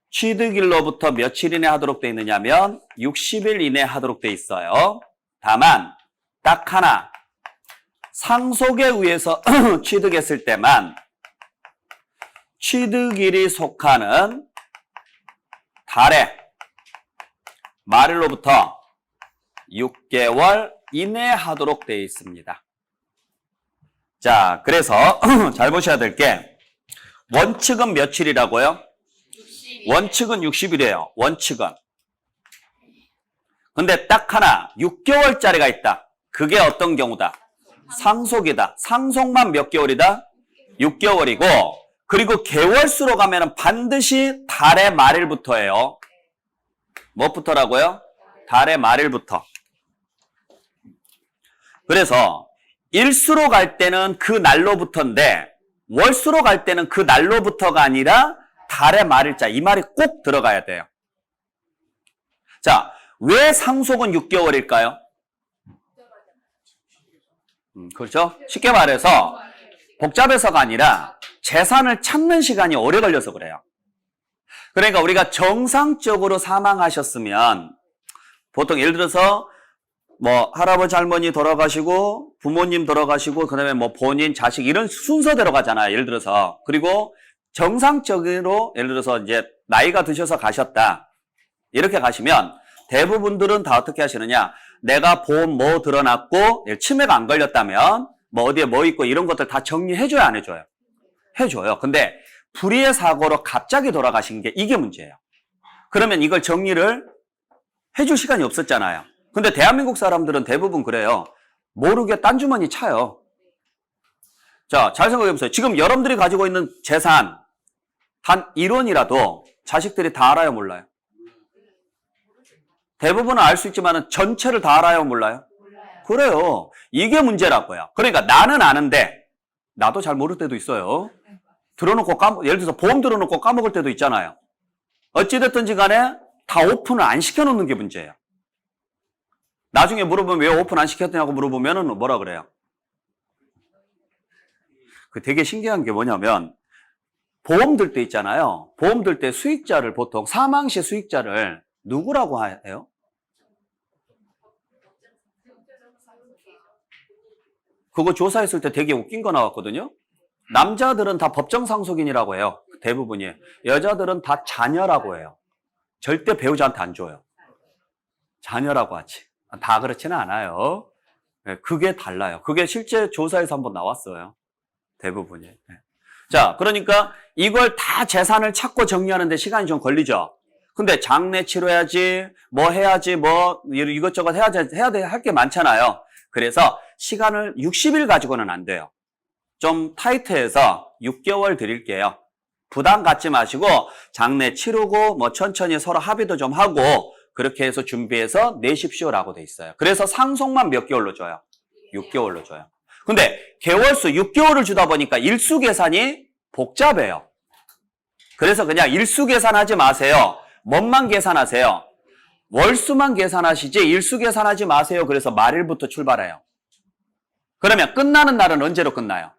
취득일로부터 며칠 이내 하도록 되어 있느냐면 60일 이내 하도록 되어 있어요. 다만 딱 하나, 상속에 의해서 취득했을 때만 취득일이 속하는 달에 말일로부터 6개월 이내 하도록 되어 있습니다. 자, 그래서 잘 보셔야 될 게, 원칙은 며칠이라고요? 60일. 원칙은 60일이에요. 원칙은. 근데 딱 하나 6개월짜리가 있다. 그게 어떤 경우다? 상속이다. 상속만 몇 개월이다? 6개월이고, 그리고 개월수로 가면은 반드시 달의 말일부터예요. 뭐부터라고요? 달의 말일부터. 그래서 일수로 갈 때는 그 날로부터인데 월수로 갈 때는 그 날로부터가 아니라 달의 말일자, 이 말이 꼭 들어가야 돼요. 자, 왜 상속은 6개월일까요? 그렇죠? 쉽게 말해서 복잡해서가 아니라 재산을 찾는 시간이 오래 걸려서 그래요. 그러니까 우리가 정상적으로 사망하셨으면 보통 예를 들어서 뭐 할아버지 할머니 돌아가시고 부모님 돌아가시고 그다음에 뭐 본인 자식 이런 순서대로 가잖아요. 예를 들어서. 그리고 정상적으로 예를 들어서 이제 나이가 드셔서 가셨다. 이렇게 가시면 대부분들은 다 어떻게 하시느냐? 내가 보험 뭐 들어놨고 치매가 안 걸렸다면 뭐 어디에 뭐 있고 이런 것들 다 정리해줘야 안 해줘요? 해줘요. 근데 불의의 사고로 갑자기 돌아가신 게 이게 문제예요. 그러면 이걸 정리를 해줄 시간이 없었잖아요. 근데 대한민국 사람들은 대부분 그래요. 모르게 딴 주머니 차요. 자, 잘 생각해보세요. 지금 여러분들이 가지고 있는 재산 단 1원이라도 자식들이 다 알아요, 몰라요? 대부분은 알 수 있지만 전체를 다 알아요, 몰라요? 그래요. 이게 문제라고요. 그러니까 나는 아는데 나도 잘 모를 때도 있어요. 들어놓고 예를 들어서 보험 들어놓고 까먹을 때도 있잖아요. 어찌됐든지 간에 다 오픈을 안 시켜놓는 게 문제예요. 나중에 물어보면 왜 오픈 안 시켰냐고 물어보면 뭐라 그래요? 그 되게 신기한 게 뭐냐면 보험 들 때 있잖아요. 보험 들 때 수익자를 보통 사망시 수익자를 누구라고 해요? 그거 조사했을 때 되게 웃긴 거 나왔거든요. 남자들은 다 법정상속인이라고 해요. 대부분이. 여자들은 다 자녀라고 해요. 절대 배우자한테 안 줘요. 자녀라고 하지. 다 그렇지는 않아요. 그게 달라요. 그게 실제 조사에서 한번 나왔어요. 대부분이. 자, 그러니까 이걸 다 재산을 찾고 정리하는데 시간이 좀 걸리죠. 근데 장례 치러야지, 뭐 해야지, 뭐 이것저것 할 게 많잖아요. 그래서 시간을 60일 가지고는 안 돼요. 좀 타이트해서 6개월 드릴게요. 부담 갖지 마시고 장례 치르고 뭐 천천히 서로 합의도 좀 하고 그렇게 해서 준비해서 내십시오라고 돼 있어요. 그래서 상속만 몇 개월로 줘요? 6개월로 줘요. 근데 개월수 6개월을 주다 보니까 일수 계산이 복잡해요. 그래서 그냥 일수 계산하지 마세요. 뭔만 계산하세요? 월수만 계산하시지 일수 계산하지 마세요. 그래서 말일부터 출발해요. 그러면 끝나는 날은 언제로 끝나요?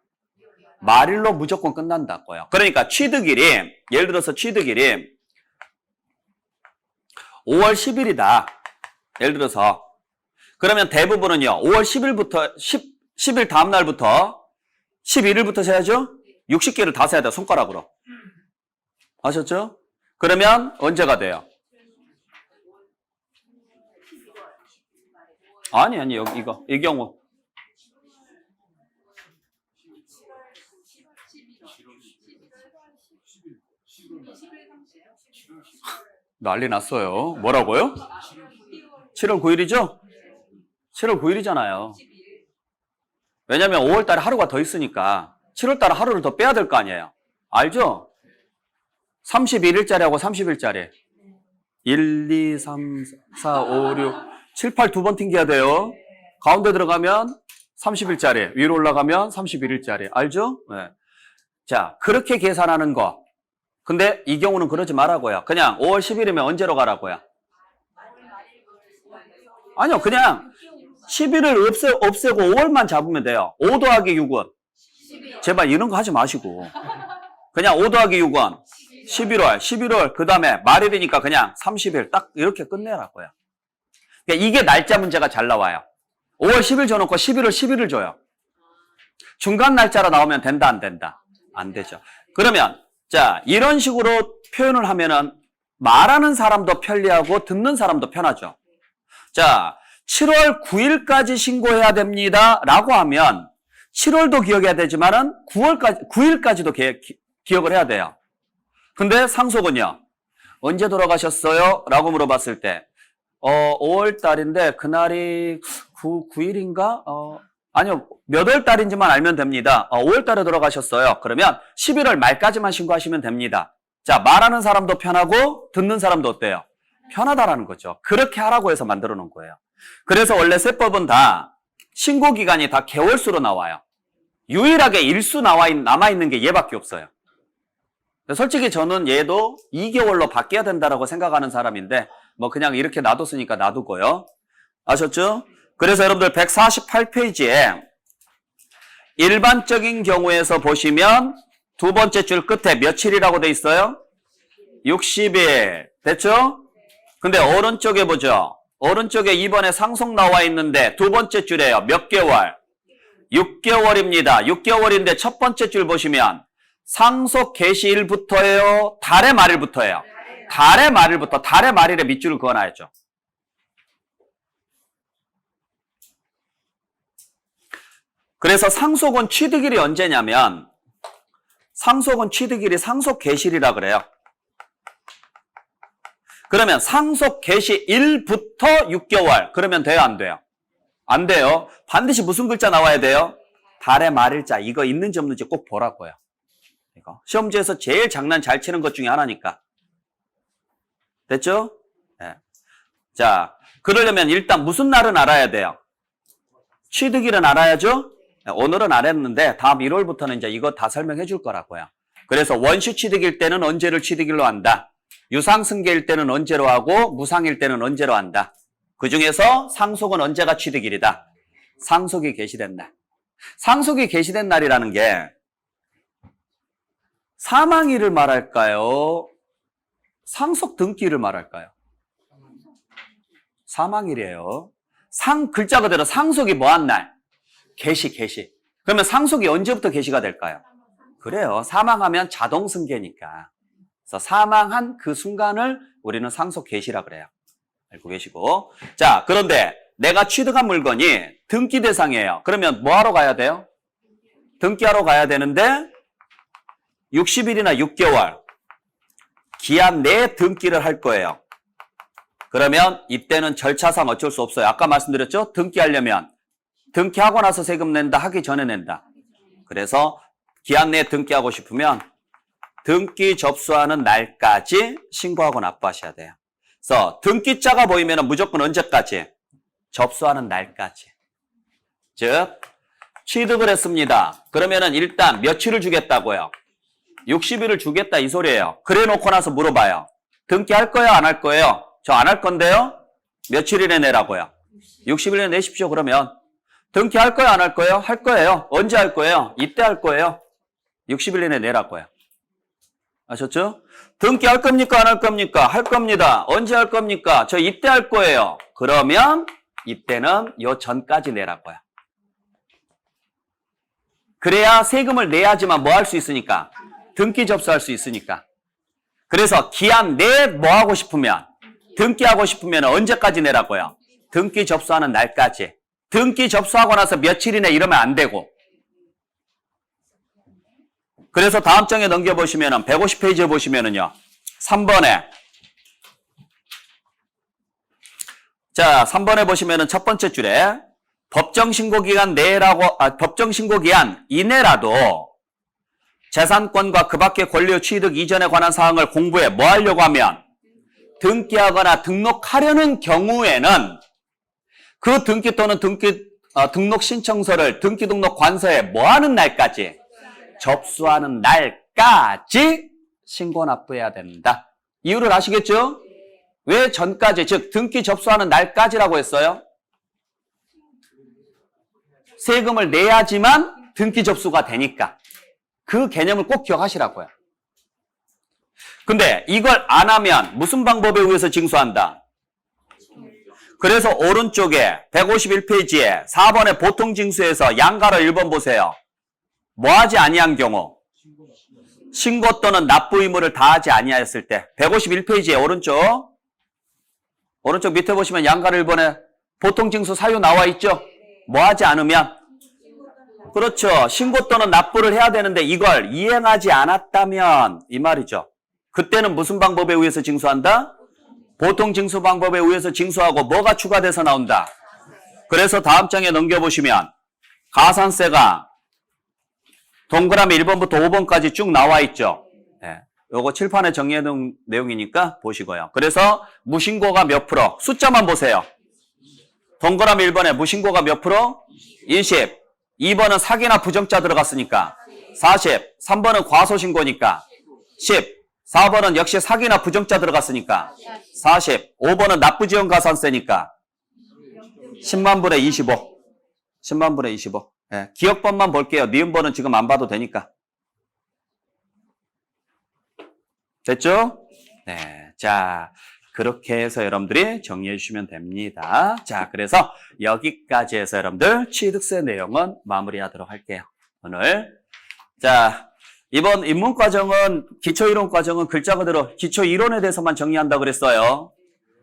말일로 무조건 끝난다고요. 그러니까 취득일이 예를 들어서 취득일이 5월 10일이다. 예를 들어서 그러면 대부분은요. 5월 10일부터 10일 다음 날부터 11일부터 세야죠. 60개를 다 세야 돼요. 손가락으로. 아셨죠? 그러면 언제가 돼요? 아니 여기 이 경우 난리 났어요. 뭐라고요? 7월 9일이죠? 7월 9일이잖아요. 왜냐면 5월 달에 하루가 더 있으니까 7월 달에 하루를 더 빼야 될 거 아니에요. 알죠? 31일짜리하고 30일짜리. 1, 2, 3, 4, 5, 6, 7, 8 두 번 튕겨야 돼요. 가운데 들어가면 30일짜리, 위로 올라가면 31일짜리. 알죠? 네. 자, 그렇게 계산하는 거. 근데 이 경우는 그러지 말라고요. 그냥 5월 10일이면 언제로 가라고요? 아니요, 그냥 10일을 없애고 5월만 잡으면 돼요. 5 더하기 6은. 제발 이런 거 하지 마시고. 그냥 5 더하기 6은 11월, 그 다음에 말일이니까 그냥 30일 딱 이렇게 끝내라고요. 그러니까 이게 날짜 문제가 잘 나와요. 5월 10일 줘놓고 11월 10일을 줘요. 중간 날짜로 나오면 된다, 안 된다? 안 되죠. 그러면 자, 이런 식으로 표현을 하면은 말하는 사람도 편리하고 듣는 사람도 편하죠. 자, 7월 9일까지 신고해야 됩니다. 라고 하면 7월도 기억해야 되지만은 9일까지도 기억을 해야 돼요. 근데 상속은요? 언제 돌아가셨어요? 라고 물어봤을 때 5월 달인데 그날이 9일인가? 아니요, 몇 월 달인지만 알면 됩니다. 5월 달에 돌아가셨어요. 그러면 11월 말까지만 신고하시면 됩니다. 자, 말하는 사람도 편하고 듣는 사람도 어때요? 편하다라는 거죠. 그렇게 하라고 해서 만들어 놓은 거예요. 그래서 원래 세법은 다 신고 기간이 다 개월수로 나와요. 유일하게 일수 남아있는 게 얘밖에 없어요. 솔직히 저는 얘도 2개월로 바뀌어야 된다라고 생각하는 사람인데 뭐 그냥 이렇게 놔뒀으니까 놔두고요. 아셨죠? 그래서 여러분들 148페이지에 일반적인 경우에서 보시면 두 번째 줄 끝에 며칠이라고 돼 있어요? 60일. 됐죠? 근데 오른쪽에 보죠. 오른쪽에 2번에 상속 나와 있는데 두 번째 줄에요. 몇 개월? 6개월입니다. 6개월인데 첫 번째 줄 보시면 상속 개시일부터예요? 달의 말일부터예요? 달의 말일부터. 달의 말일에 밑줄을 그어놔야죠. 그래서 상속은 취득일이 언제냐면 상속은 취득일이 상속 개시일이라 그래요. 그러면 상속 개시일부터 6개월. 그러면 돼요, 안 돼요? 안 돼요. 반드시 무슨 글자 나와야 돼요? 달의 말일자. 이거 있는지 없는지 꼭 보라고요. 이거 시험지에서 제일 장난 잘 치는 것 중에 하나니까. 됐죠? 네. 자, 그러려면 일단 무슨 날은 알아야 돼요? 취득일은 알아야죠? 네, 오늘은 안 했는데 다음 1월부터는 이제 이거 다 설명해 줄 거라고요. 그래서 원시 취득일 때는 언제를 취득일로 한다. 유상승계일 때는 언제로 하고 무상일 때는 언제로 한다. 그 중에서 상속은 언제가 취득일이다. 상속이 개시된 날. 상속이 개시된 날이라는 게 사망일을 말할까요? 상속 등기일을 말할까요? 사망일이에요. 글자 그대로 상속이 뭐한 날? 개시. 그러면 상속이 언제부터 개시가 될까요? 그래요. 사망하면 자동 승계니까. 그래서 사망한 그 순간을 우리는 상속 개시라 그래요. 알고 계시고. 자, 그런데 내가 취득한 물건이 등기 대상이에요. 그러면 뭐 하러 가야 돼요? 등기하러 가야 되는데 60일이나 6개월 기한 내에 등기를 할 거예요. 그러면 이때는 절차상 어쩔 수 없어요. 아까 말씀드렸죠? 등기하려면 등기하고 나서 세금 낸다, 하기 전에 낸다. 그래서 기한 내에 등기하고 싶으면 등기 접수하는 날까지 신고하고 납부하셔야 돼요. 그래서 등기자가 보이면 무조건 언제까지? 접수하는 날까지. 즉 취득을 했습니다. 그러면은 일단 며칠을 주겠다고요? 60일을 주겠다 이 소리예요. 그래 놓고 나서 물어봐요. 등기할 거예요? 안 할 거예요? 저 안 할 건데요? 며칠이내 내라고요? 60일에 내십시오. 그러면 등기할 거예요? 안 할 거예요? 할 거예요. 언제 할 거예요? 이때 할 거예요. 60일 내내 내라고요. 아셨죠? 등기할 겁니까? 안 할 겁니까? 할 겁니다. 언제 할 겁니까? 저 이때 할 거예요. 그러면 이때는 요 전까지 내라고요. 그래야 세금을 내야지만 뭐 할 수 있으니까? 등기 접수할 수 있으니까. 그래서 기한 내에 뭐 하고 싶으면? 등기하고 싶으면 언제까지 내라고요? 등기 접수하는 날까지. 등기 접수하고 나서 며칠이네 이러면 안 되고. 그래서 다음 장에 넘겨보시면 150페이지에 보시면은요. 3번에 자, 3번에 보시면은 첫 번째 줄에 법정신고기간 이내라도 재산권과 그 밖의 권리 취득 이전에 관한 사항을 공부해 뭐 하려고 하면 등기하거나 등록하려는 경우에는 그 등기 또는 등록 신청서를 등기 등록 관서에 뭐 하는 날까지? 접수하는 날까지 신고 납부해야 된다. 이유를 아시겠죠? 왜 전까지, 즉 등기 접수하는 날까지라고 했어요? 세금을 내야지만 등기 접수가 되니까. 그 개념을 꼭 기억하시라고요. 근데 이걸 안 하면 무슨 방법에 의해서 징수한다? 그래서 오른쪽에 151페이지에 4번의 보통징수에서 양가로 1번 보세요. 뭐하지 아니한 경우? 신고 또는 납부 의무를 다하지 아니하였을 때. 151페이지에 오른쪽 밑에 보시면 양가로 1번에 보통징수 사유 나와 있죠? 뭐하지 않으면? 그렇죠. 신고 또는 납부를 해야 되는데 이걸 이행하지 않았다면 이 말이죠. 그때는 무슨 방법에 의해서 징수한다? 보통징수 방법에 의해서 징수하고 뭐가 추가돼서 나온다? 그래서 다음 장에 넘겨보시면 가산세가 동그라미 1번부터 5번까지 쭉 나와 있죠. 네. 요거 칠판에 정리해둔 내용이니까 보시고요. 그래서 무신고가 몇 프로? 숫자만 보세요. 동그라미 1번에 무신고가 몇 프로? 20. 2번은 사기나 부정자 들어갔으니까 40. 3번은 과소신고니까 10. 4번은 역시 사기나 부정자 들어갔으니까 40. 5번은 납부지원 가산세니까 10만 분의 25. 10만 분의 25. 네. 기억번만 볼게요. 니은번은 지금 안 봐도 되니까. 됐죠? 네. 자, 그렇게 해서 여러분들이 정리해 주시면 됩니다. 자, 그래서 여기까지 해서 여러분들 취득세 내용은 마무리하도록 할게요. 오늘. 자, 이번 입문과정은 기초이론과정은 글자 그대로 기초이론에 대해서만 정리한다고 그랬어요.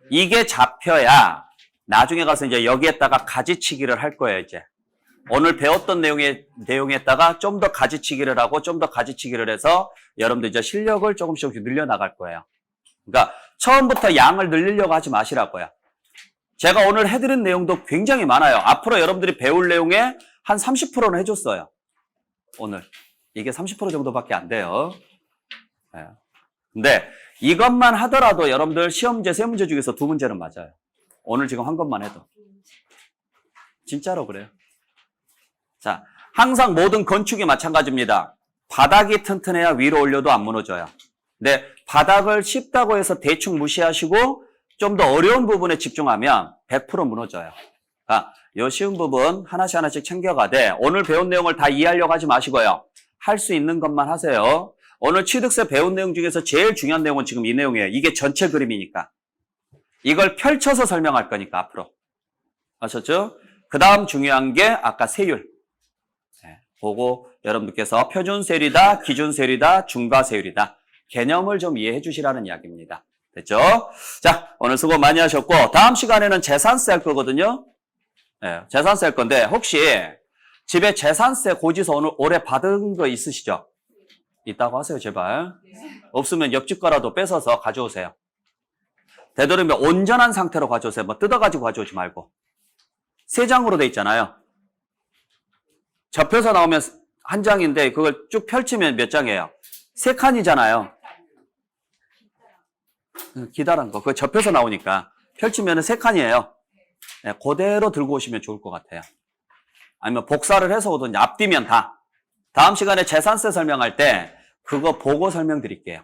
이게 잡혀야 나중에 가서 이제 여기에다가 가지치기를 할 거예요, 이제. 오늘 배웠던 내용에다가 좀 더 가지치기를 하고 좀 더 가지치기를 해서 여러분들 이제 실력을 조금씩 늘려나갈 거예요. 그러니까 처음부터 양을 늘리려고 하지 마시라고요. 제가 오늘 해드린 내용도 굉장히 많아요. 앞으로 여러분들이 배울 내용의 한 30%는 해줬어요. 오늘. 이게 30% 정도밖에 안 돼요. 네. 근데 이것만 하더라도 여러분들 시험제 3문제 중에서 2문제는 맞아요. 오늘 지금 한 것만 해도. 진짜로 그래요. 자, 항상 모든 건축이 마찬가지입니다. 바닥이 튼튼해야 위로 올려도 안 무너져요. 근데 바닥을 쉽다고 해서 대충 무시하시고 좀 더 어려운 부분에 집중하면 100% 무너져요. 이 쉬운 부분 하나씩 챙겨가되 오늘 배운 내용을 다 이해하려고 하지 마시고요. 할 수 있는 것만 하세요. 오늘 취득세 배운 내용 중에서 제일 중요한 내용은 지금 이 내용이에요. 이게 전체 그림이니까. 이걸 펼쳐서 설명할 거니까 앞으로. 아셨죠? 그 다음 중요한 게 아까 세율. 보고 여러분들께서 표준세율이다, 기준세율이다, 중과세율이다. 개념을 좀 이해해 주시라는 이야기입니다. 됐죠? 자, 오늘 수고 많이 하셨고 다음 시간에는 재산세 할 거거든요. 네, 재산세 할 건데 혹시 집에 재산세 고지서 오늘 올해 받은 거 있으시죠? 있다고 하세요, 제발. 없으면 옆집 거라도 뺏어서 가져오세요. 되도록이면 온전한 상태로 가져오세요. 뭐 뜯어가지고 가져오지 말고. 3장으로 돼 있잖아요. 접혀서 나오면 한 장인데 그걸 쭉 펼치면 몇 장이에요? 3칸이잖아요. 기다란 거. 그거 접혀서 나오니까. 펼치면 3칸이에요. 네, 그대로 들고 오시면 좋을 것 같아요. 아니면 복사를 해서 오든지 앞뒤면 다. 다음 시간에 재산세 설명할 때 그거 보고 설명드릴게요.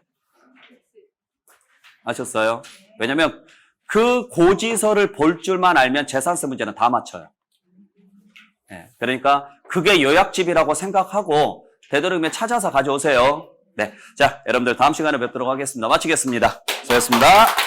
아셨어요? 왜냐면 그 고지서를 볼 줄만 알면 재산세 문제는 다 맞춰요. 네, 그러니까 그게 요약집이라고 생각하고 되도록이면 찾아서 가져오세요. 네, 자, 여러분들 다음 시간에 뵙도록 하겠습니다. 마치겠습니다. 수고하셨습니다.